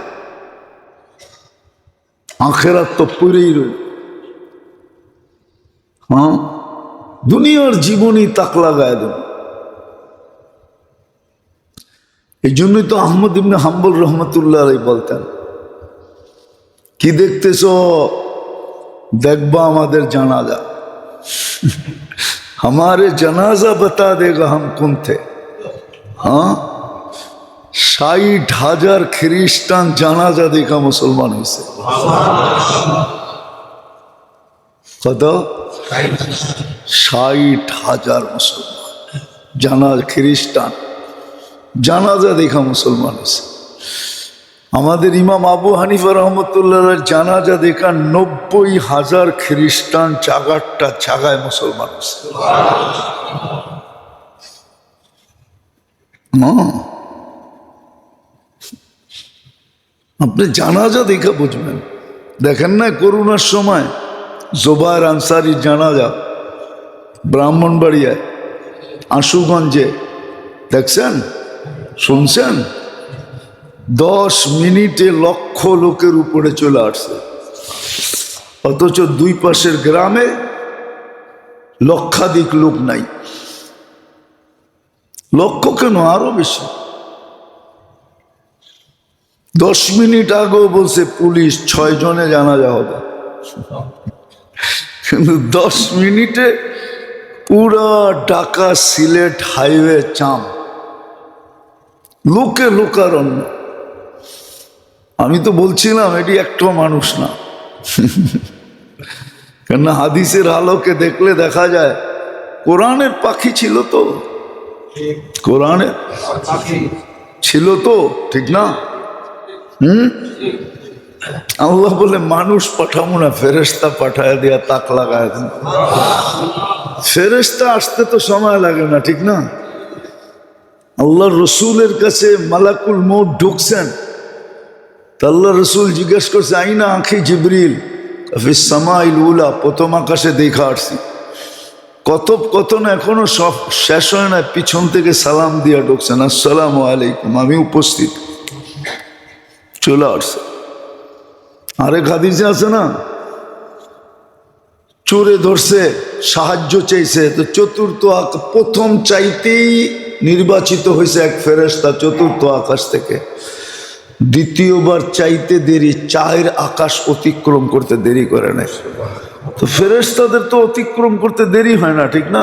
আখেরাত তো পড়েই রইল। হ্যাঁ, দুনিয়ার জীবনই তাক লাগায় দেন। এই জন্যই তো আহমদ ইবনে হাম্বল রহমতুল্লাহ আলাইহি বলতেন, কি দেখতেছ, দেখবা আমাদের জানাজা, हमारे जनाजा बता देगा हम कौन थे। हाँ, 60,000 খ্রিস্টান জানাজা দেখা মুসলমান হয়েছে। কত? 60,000 মুসলমান জানাজা, খ্রিস্টান জানাজা দেখা মুসলমান হয়েছে। আমাদের ইমাম আবু হানিফা রহমতুল্লাহ জানাজা দেখা 90,000 খ্রিস্টান চাগারটা চাগায় মুসলমান। আপনি জানাজা দেখে বুঝবেন। দেখেন না করোনার সময় জোবায়ের আনসারির জানাজা ব্রাহ্মণবাড়িয়ায় আশুগঞ্জে, দেখছেন, শুনছেন? 10 মিনিটে লক্ষ লোকের উপরে চলে আসছে, অথচ দুই পাশের গ্রামে লক্ষাধিক লোক নাই। লক্ষ কেন, আরো বেশি। 10 মিনিট আগেও বলছে পুলিশ 6 জনে জানাজা হবে, কিন্তু 10 মিনিটে পুরা ঢাকা সিলেট হাইওয়ে চাম, লোকে লোকারণ্য। আমি তো বলছিলাম এটি একটা মানুষ না, কেননা হাদিসের আলোকে দেখলে দেখা যায় কোরআনের পাখি ছিল তো, কোরআনের ছিল তো, ঠিক না? আল্লাহ বলে মানুষ পাঠাবো না, ফেরেশতা পাঠায় দিয়া তাক লাগায় দেন। ফেরেশতা আসতে তো সময় লাগে না, ঠিক না? আল্লাহ রসুলের কাছে মালাকুল মউত ঢুকছেন, আল্লাহ রসুল জিজ্ঞেস করছে আইনা আঁখি জিবরিল, সামাইল উলা, প্রথম আকাশে দেখা আসছি। কথোপকথন এখনো সব শেষ হয় না, পিছন থেকে সালাম দিয়া ঢুকছেন, আসসালামু আলাইকুম, আমি উপস্থিত, চলে আসছে। আরেক হাদিসে আছে না, চোরে ধরছে, সাহায্য চাইছে, তো চতুর্থ প্রথম চাইতেই নির্বাচিত হয়েছে এক ফেরেশতা চতুর্থ আকাশ থেকে। দ্বিতীয়বার চাইতে দেরি, 4 আকাশ অতিক্রম করতে দেরি করে নাই। তো ফেরেশতাদের তো অতিক্রম করতে দেরি হয় না, ঠিক না?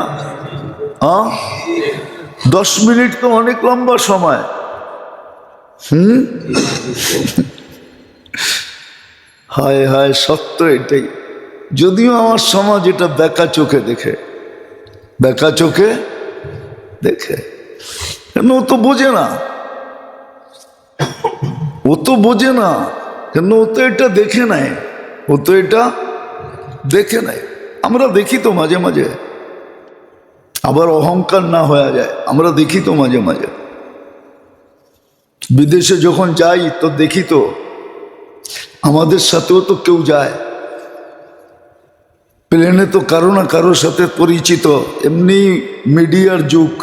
10 মিনিট তো অনেক লম্বা সময়। হায় হায়, সত্য এটাই। যদিও আমার সমাজ এটা বেকা চোখে দেখে, বেকা চোখে দেখে, কেন ও তো বোঝে না, ও তো বোঝে না, কেন ও তো এটা দেখে নাই, ও তো এটা দেখে নাই। আমরা দেখি তো মাঝে মাঝে, আবার অহংকার না হয়ে যায়, আমরা দেখি তো মাঝে মাঝে। বিদেশে যখন যাই তো দেখি তো, আমাদের সাথেও তো কেউ যায়, প্লেনে তো কারো না কারোর সাথে পরিচিত। এমনি মিডিয়ার যুগ,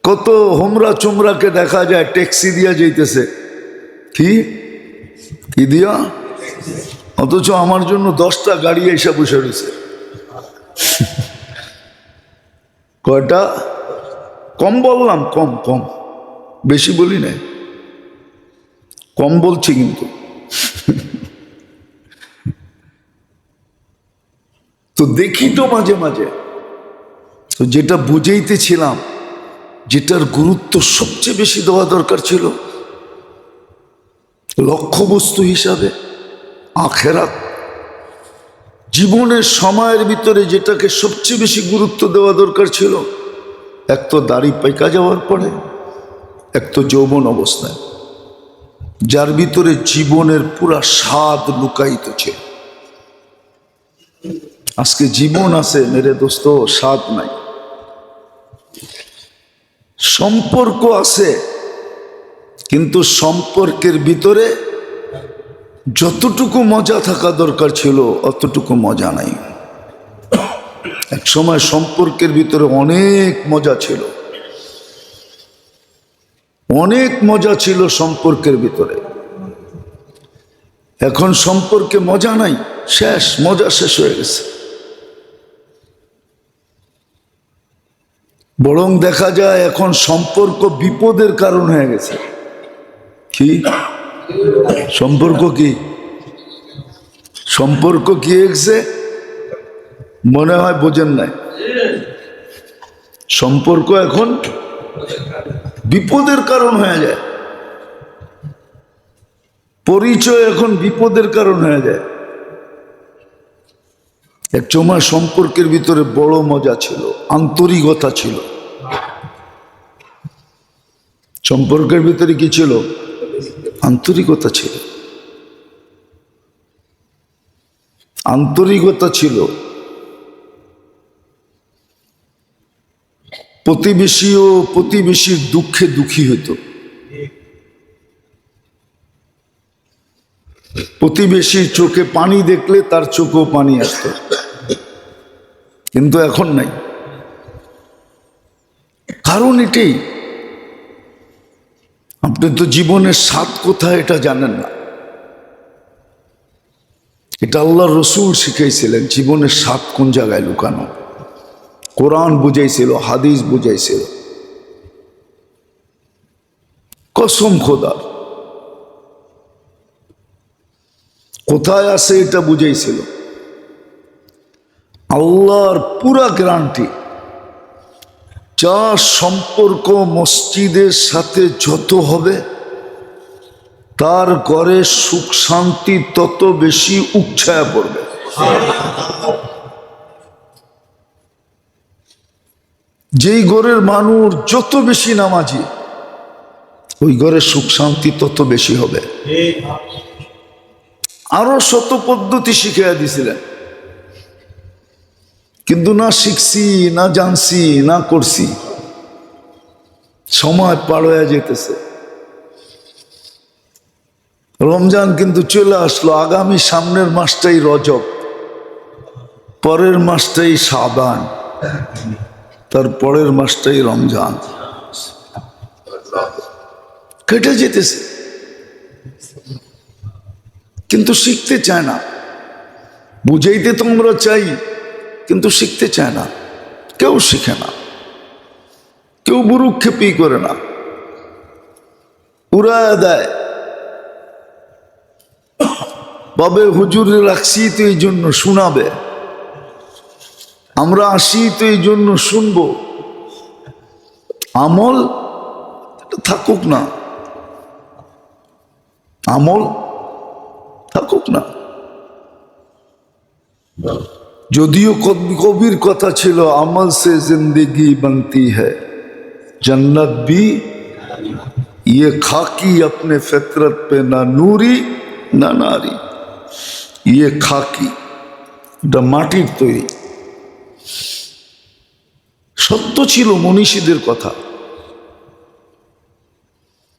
কত হোমরা চুমরাকে দেখা যায় ট্যাক্সি দিয়া যাইতেছে, কি কি দিয়া, অথচ আমার জন্য 10টা গাড়ি এসে বসে রয়েছে। কয়টা? কম বললাম, কম কম, বেশি বলি নাই, কম বলছি কিন্তু। তো দেখি তো মাঝে মাঝে, তো যেটা বুঝাইতেছিলাম, যেটার গুরুত্ব সবচেয়ে বেশি দেওয়া দরকার ছিল লক্ষ্যবস্তু হিসাবে আখিরাত, জীবনের সময়ের ভিতরে যেটাকে সবচেয়ে বেশি গুরুত্ব দেওয়া দরকার ছিল, এক তো দাড়ি পাইকা যাওয়ার পরে, এক তো যৌবন অবস্থায়, যার ভিতরে জীবনের পুরা স্বাদ লুকায়িত ছিল। আজকে জীবন আছে মেরে দোস্ত, স্বাদ নাই। সম্পর্ক আছে, কিন্তু সম্পর্কের ভিতরে যতটুকু মজা থাকা দরকার ছিল অতটুকু মজা নাই। এক সময় সম্পর্কের ভিতরে অনেক মজা ছিল, অনেক মজা ছিল সম্পর্কের ভিতরে। এখন সম্পর্কে মজা নাই, শেষ, মজা শেষ হয়ে গেছে। বরং দেখা যায় এখন সম্পর্ক বিপদের কারণ হয়ে গেছে। কি সম্পর্ক? কি সম্পর্ক কি হয়েছে? মনে হয় বোঝেন নাই। সম্পর্ক এখন বিপদের কারণ হয়ে যায়, পরিচয় এখন বিপদের কারণ হয়ে যায়। এক সময় সম্পর্কের ভিতরে বড় মজা ছিল, আন্তরিকতা ছিল, সম্পর্কের ভিতরে কি ছিল? আন্তরিকতা ছিল, আন্তরিকতা ছিল। প্রতিবেশীও প্রতিবেশীর দুঃখে দুঃখী হতো, প্রতিবেশীর চোখে পানি দেখলে তার চোখেও পানি আসতো, কিন্তু এখন নাই। কারণ এটাই, আপনি তো জীবনের স্বাদ কোথায় এটা জানেন না। এটা আল্লাহ রসুল শিখাইছিলেন, জীবনের স্বাদ কোন জায়গায় লুকানো। কোরআন বুঝাইছিল, হাদিস বুঝাইছিল, কসম খোদার কোথায় আছে এটা বুঝাইছিল। আল্লাহর পুরা গ্যারান্টি, যার সম্পর্ক মসজিদের সাথে যত হবে তার ঘরে সুখ শান্তি তত বেশি উচ্ছায়া পড়বে। যেই ঘরের মানুষ যত বেশি নামাজি, ওই ঘরে সুখ শান্তি তত বেশি হবে। আরো শত পদ্ধতি শিখিয়ে দিছিলেন, কিন্তু না শিখছি, না জানছি, না করছি। সময় পার হয়ে যেতেছে। রমজান কিন্তু চলে আসলো। আগামী সামনের মাসটাই রজব, পরের মাসটাই শাবান, তার পরের মাসটাই রমজান। কেটে যেতেছে, কিন্তু শিখতে চায় না। বুঝাইতে তো আমরা চাই, কিন্তু শিখতে চায় না। কেউ শিখে না, কেউ বুরুক্ষেপই করে না, উড়ায় দেয়। বাবে হুজুরে রাখছি তো এই জন্য শোনাবে, আমরা আসি তো এই জন্য শুনবো। আমল থাকুক না, আমল থাকুক না। যদিও কবির কথা ছিল, আমল সে জিন্দগি বনতি হ্যায়, जन्नत भी ये खाकी अपने फितरत पे ना नूरी ना नारी। ये खाकी, এটা মাটির তৈরি। সত্য ছিল মনীষীদের কথা,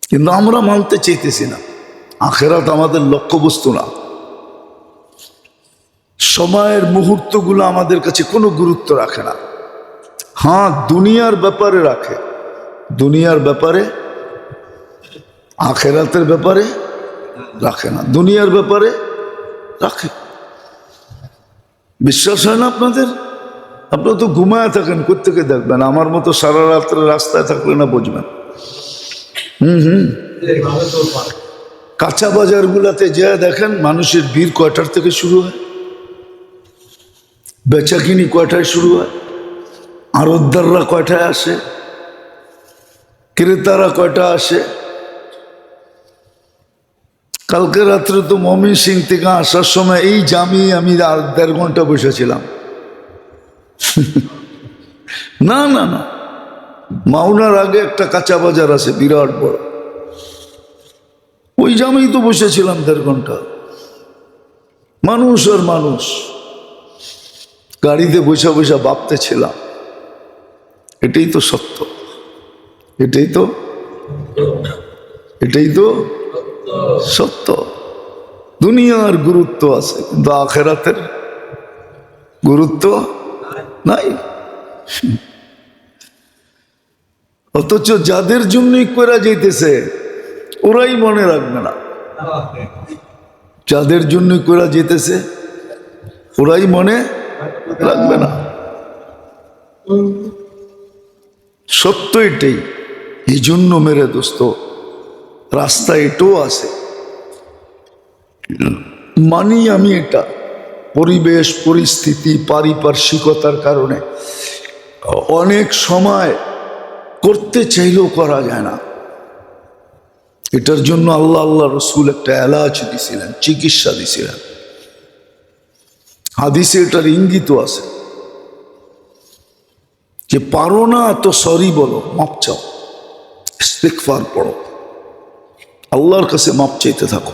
কিন্তু আমরা মানতে চাইতেছি না। আখেরাত আমাদের লক্ষ্যবস্তু না। সময়ের মুহূর্তগুলো আমাদের কাছে কোনো গুরুত্ব রাখে না। হ্যাঁ, দুনিয়ার ব্যাপারে রাখে, দুনিয়ার ব্যাপারে, আখেরাতের ব্যাপারে রাখে না। দুনিয়ার ব্যাপারে রাখে। বিশ্বাস হয় না আপনাদের? আপনারা তো ঘুমায় থাকেন, কোত্থেকে দেখবেন? আমার মতো সারা রাত্রে রাস্তায় থাকলে না বুঝবেন। কাঁচা বাজারগুলাতে যা দেখেন, মানুষের ভিড় কয়টার থেকে শুরু হয়, বেচাকিনি কয়টায় শুরু হয়, আড়তদাররা কয়টায় আসে, ক্রেতারা কয়টা আসে। কালকে রাত্রে তো মমিন সিং থেকে আসার সময় এই জামি আমি 1.5 ঘন্টা বসেছিলাম। না না না, মাওনার আগে একটা কাঁচা বাজার আছে বিরাট বড়, ওই জামেই তো বসেছিলাম 1.5 ঘন্টা। মানুষ আর মানুষ, গাড়িতে বসে বসে ভাবতেছিলাম, এটাই তো সত্য, এটাই তো সত্য। দুনিয়ার গুরুত্ব আছে, কিন্তু আখেরাতের গুরুত্ব নাই। অথচ যাদের জন্যই করা যাইতেছে ওরাই মনে রাখবে না। যাদের জন্যই করা যেতেছে ওরাই মনে রাখবে না। সত্য এটাই। এই জন্য মেরে দোস্ত, রাস্তা এটাও আছে, মানি আমি এটা। পরিবেশ পরিস্থিতি পারিপার্শ্বিকতার কারণে অনেক সময় করতে চাইলেও করা যায় না। এটার জন্য আল্লাহ রসুল একটা এলাচ দিছিলেন, চিকিৎসা দিছিলেন। হাদিসে এটার ইঙ্গিত আছে যে পারো না তো সরি বলো, মাপ চাও। ইস্তিগফার পড়ো, আল্লাহর কাছে মাপ চাইতে থাকো।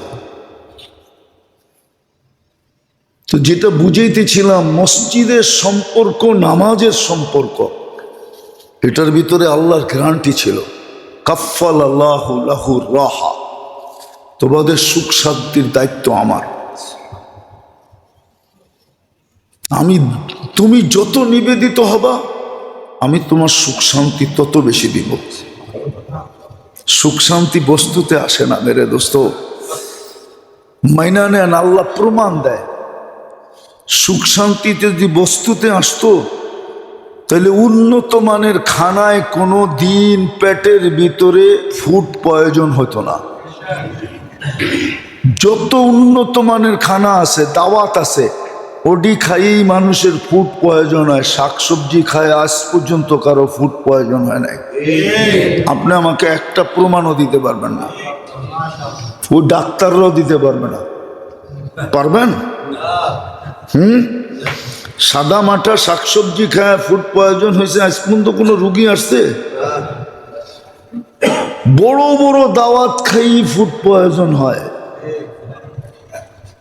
তো যেটা বুঝাইতেছিলাম, মসজিদের সম্পর্ক নামাজের সম্পর্ক, এটার ভিতরে আল্লাহর গ্যারান্টি ছিল, কাফাল আল্লাহু লাহু রাহা, তোমাদের সুখ শান্তির দায়িত্ব আমার। তুমি যত নিবেদিত হবা, আমি তোমার সুখ শান্তি তত বেশি দিব। সুখ শান্তি বস্তুতে আসে না মেরে দোস্ত, মাইনা নেন, আল্লাহ প্রমাণ দেয়। সুখ শান্তিতে যদি বস্তুতে আসতো, তাহলে উন্নত মানের খানায় কোনো দিন পেটের ভিতরে ফুড প্রয়োজন হতো না। যত উন্নত মানের খানা আছে, দাওয়াত আছে, ওডি খাইয়েই মানুষের ফুড প্রয়োজন হয়। শাকসবজি খায় আজ পর্যন্ত কারো ফুড প্রয়োজন হয় নাই। আপনি আমাকে একটা প্রমাণও দিতে পারবেন না, ও ডাক্তাররাও দিতে পারবে না। পারবেন? সাদা মাঠা শাকসবজি খায় ফুড প্রয়োজন হয়েছে আজ পর্যন্ত কোনো রুগী আসছে? বড় বড় দাওয়াত খাই ফুড প্রয়োজন হয়।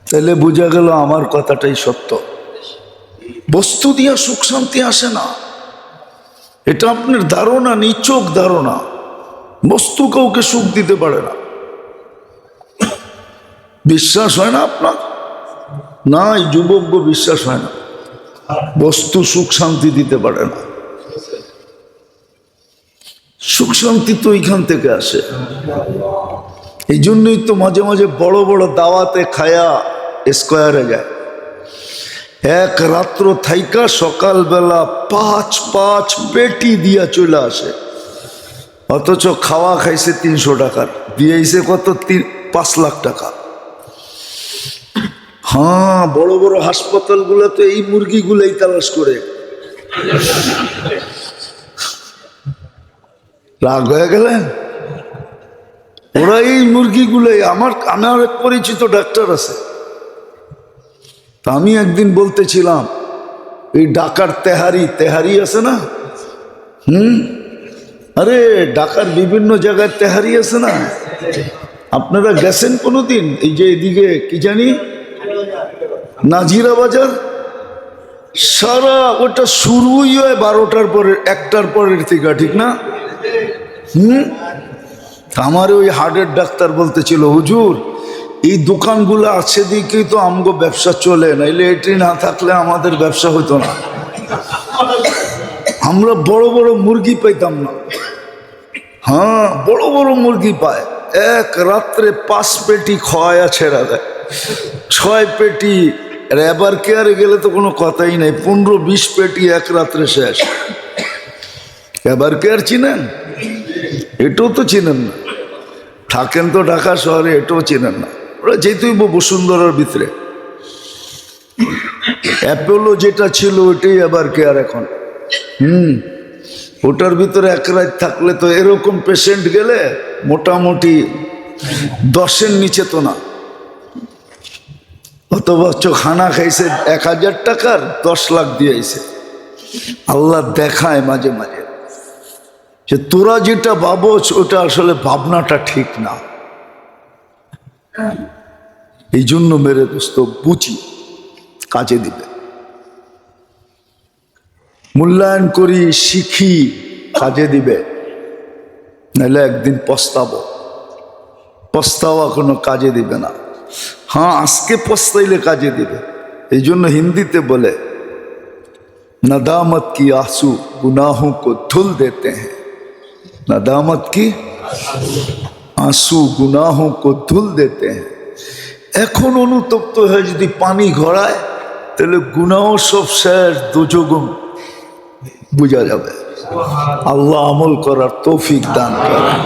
তাহলে বোঝা গেল আমার কথাটাই সত্য। বস্তু দিয়া সুখ শান্তি আসে না, এটা আপনার ধারণা, নিছক ধারণা। বস্তু কাউকে সুখ দিতে পারে না। বিশ্বাস হয় না আপনার? না, এই যুবক বিশ্বাস হয় না, বস্তু সুখ শান্তি দিতে পারে না। সুখ শান্তি তো এইখান থেকে আসে। এই জন্যই তো মাঝে মাঝে বড় বড় দাওয়াতে খায়া স্কোয়ারে যায়, এক রাত্র থাইকা সকালবেলা পাঁচ পেটি দিয়া চলে আসে, অথচ খাওয়া খাইছে 300 টাকার, দিয়েছে কত? 5 লাখ টাকা। হ্যাঁ, বড় বড় হাসপাতালগুলো তো এই মুরগিগুলাই তালাশ করে। রাগ হয়ে গেলেন? ওরা এই মুরগিগুলোই। আমার এক পরিচিত ডাক্তার আছে, তা আমি একদিন বলতেছিলাম, এই ঢাকার তেহারি আছে না? আরে ঢাকার বিভিন্ন জায়গায় তেহারি আছে না? আপনারা গেছেন কোনোদিন? এই যে এদিকে কি জানি নাজিরা বাজার, সারা ওটা শুরুই হয় 12টার পরে, 1টার পরের থেকে, ঠিক না? আমার ওই হার্টের ডাক্তার বলতেছিল, হুজুর এই দোকানগুলো আছে দিকেই তো আমগো ব্যবসা চলে, নাইলে এটি না থাকলে আমাদের ব্যবসা হতো না। আমরা বড় বড় মুরগি পাইতাম না। হ্যাঁ, বড় বড় মুরগি পায়, এক রাত্রে 5 পেটি খাওয়ায়া ছেড়া দেয়, 6 পেটি। এবার কেয়ারে গেলে তো কোনো কথাই নাই, 15-20 পেটি এক রাত্রে শেষ। এবার কেয়ার চিনেন? এটাও তো চিনেন না, থাকেন তো ঢাকা শহরে, এটাও চিনেন না। ওরা যেতেই বসুন্ধরার ভিতরে অ্যাপোলো যেটা ছিল ওইটাই এবার কেয়ার এখন। ওটার ভিতরে এক রাত থাকলে তো এরকম পেশেন্ট গেলে মোটামুটি 10-এর নিচে তো না। অথবা খানা খাইছে 1000 টাকার, 10 লাখ দিয়েছে। আল্লাহ দেখায় মাঝে মাঝে যে তোরা যেটা ভাবছ ওটা আসলে ভাবনাটা ঠিক না। এই জন্য মেরে দোস্ত বুঝি, কাজে দিবে, মূল্যায়ন করি, শিখি, কাজে দিবে, নাহলে একদিন পস্তাওয়া কোনো কাজে দিবে না। হ্যাঁ, আজকে পস্তাইলে কাজে দিবে। এই জন্য হিন্দিতে বলে, नदामत की आंसू गुनाहों को धुल देते हैं। नदामत की आंसू गुनाहों को धुल देते हैं। এখন অনুতপ্ত হয়ে যদি পানি ঘরায়, তাহলে গুনাহ সব শেষ, দুজগুণ বোঝা যাবে। আল্লাহ আমল করার তৌফিক দান করেন।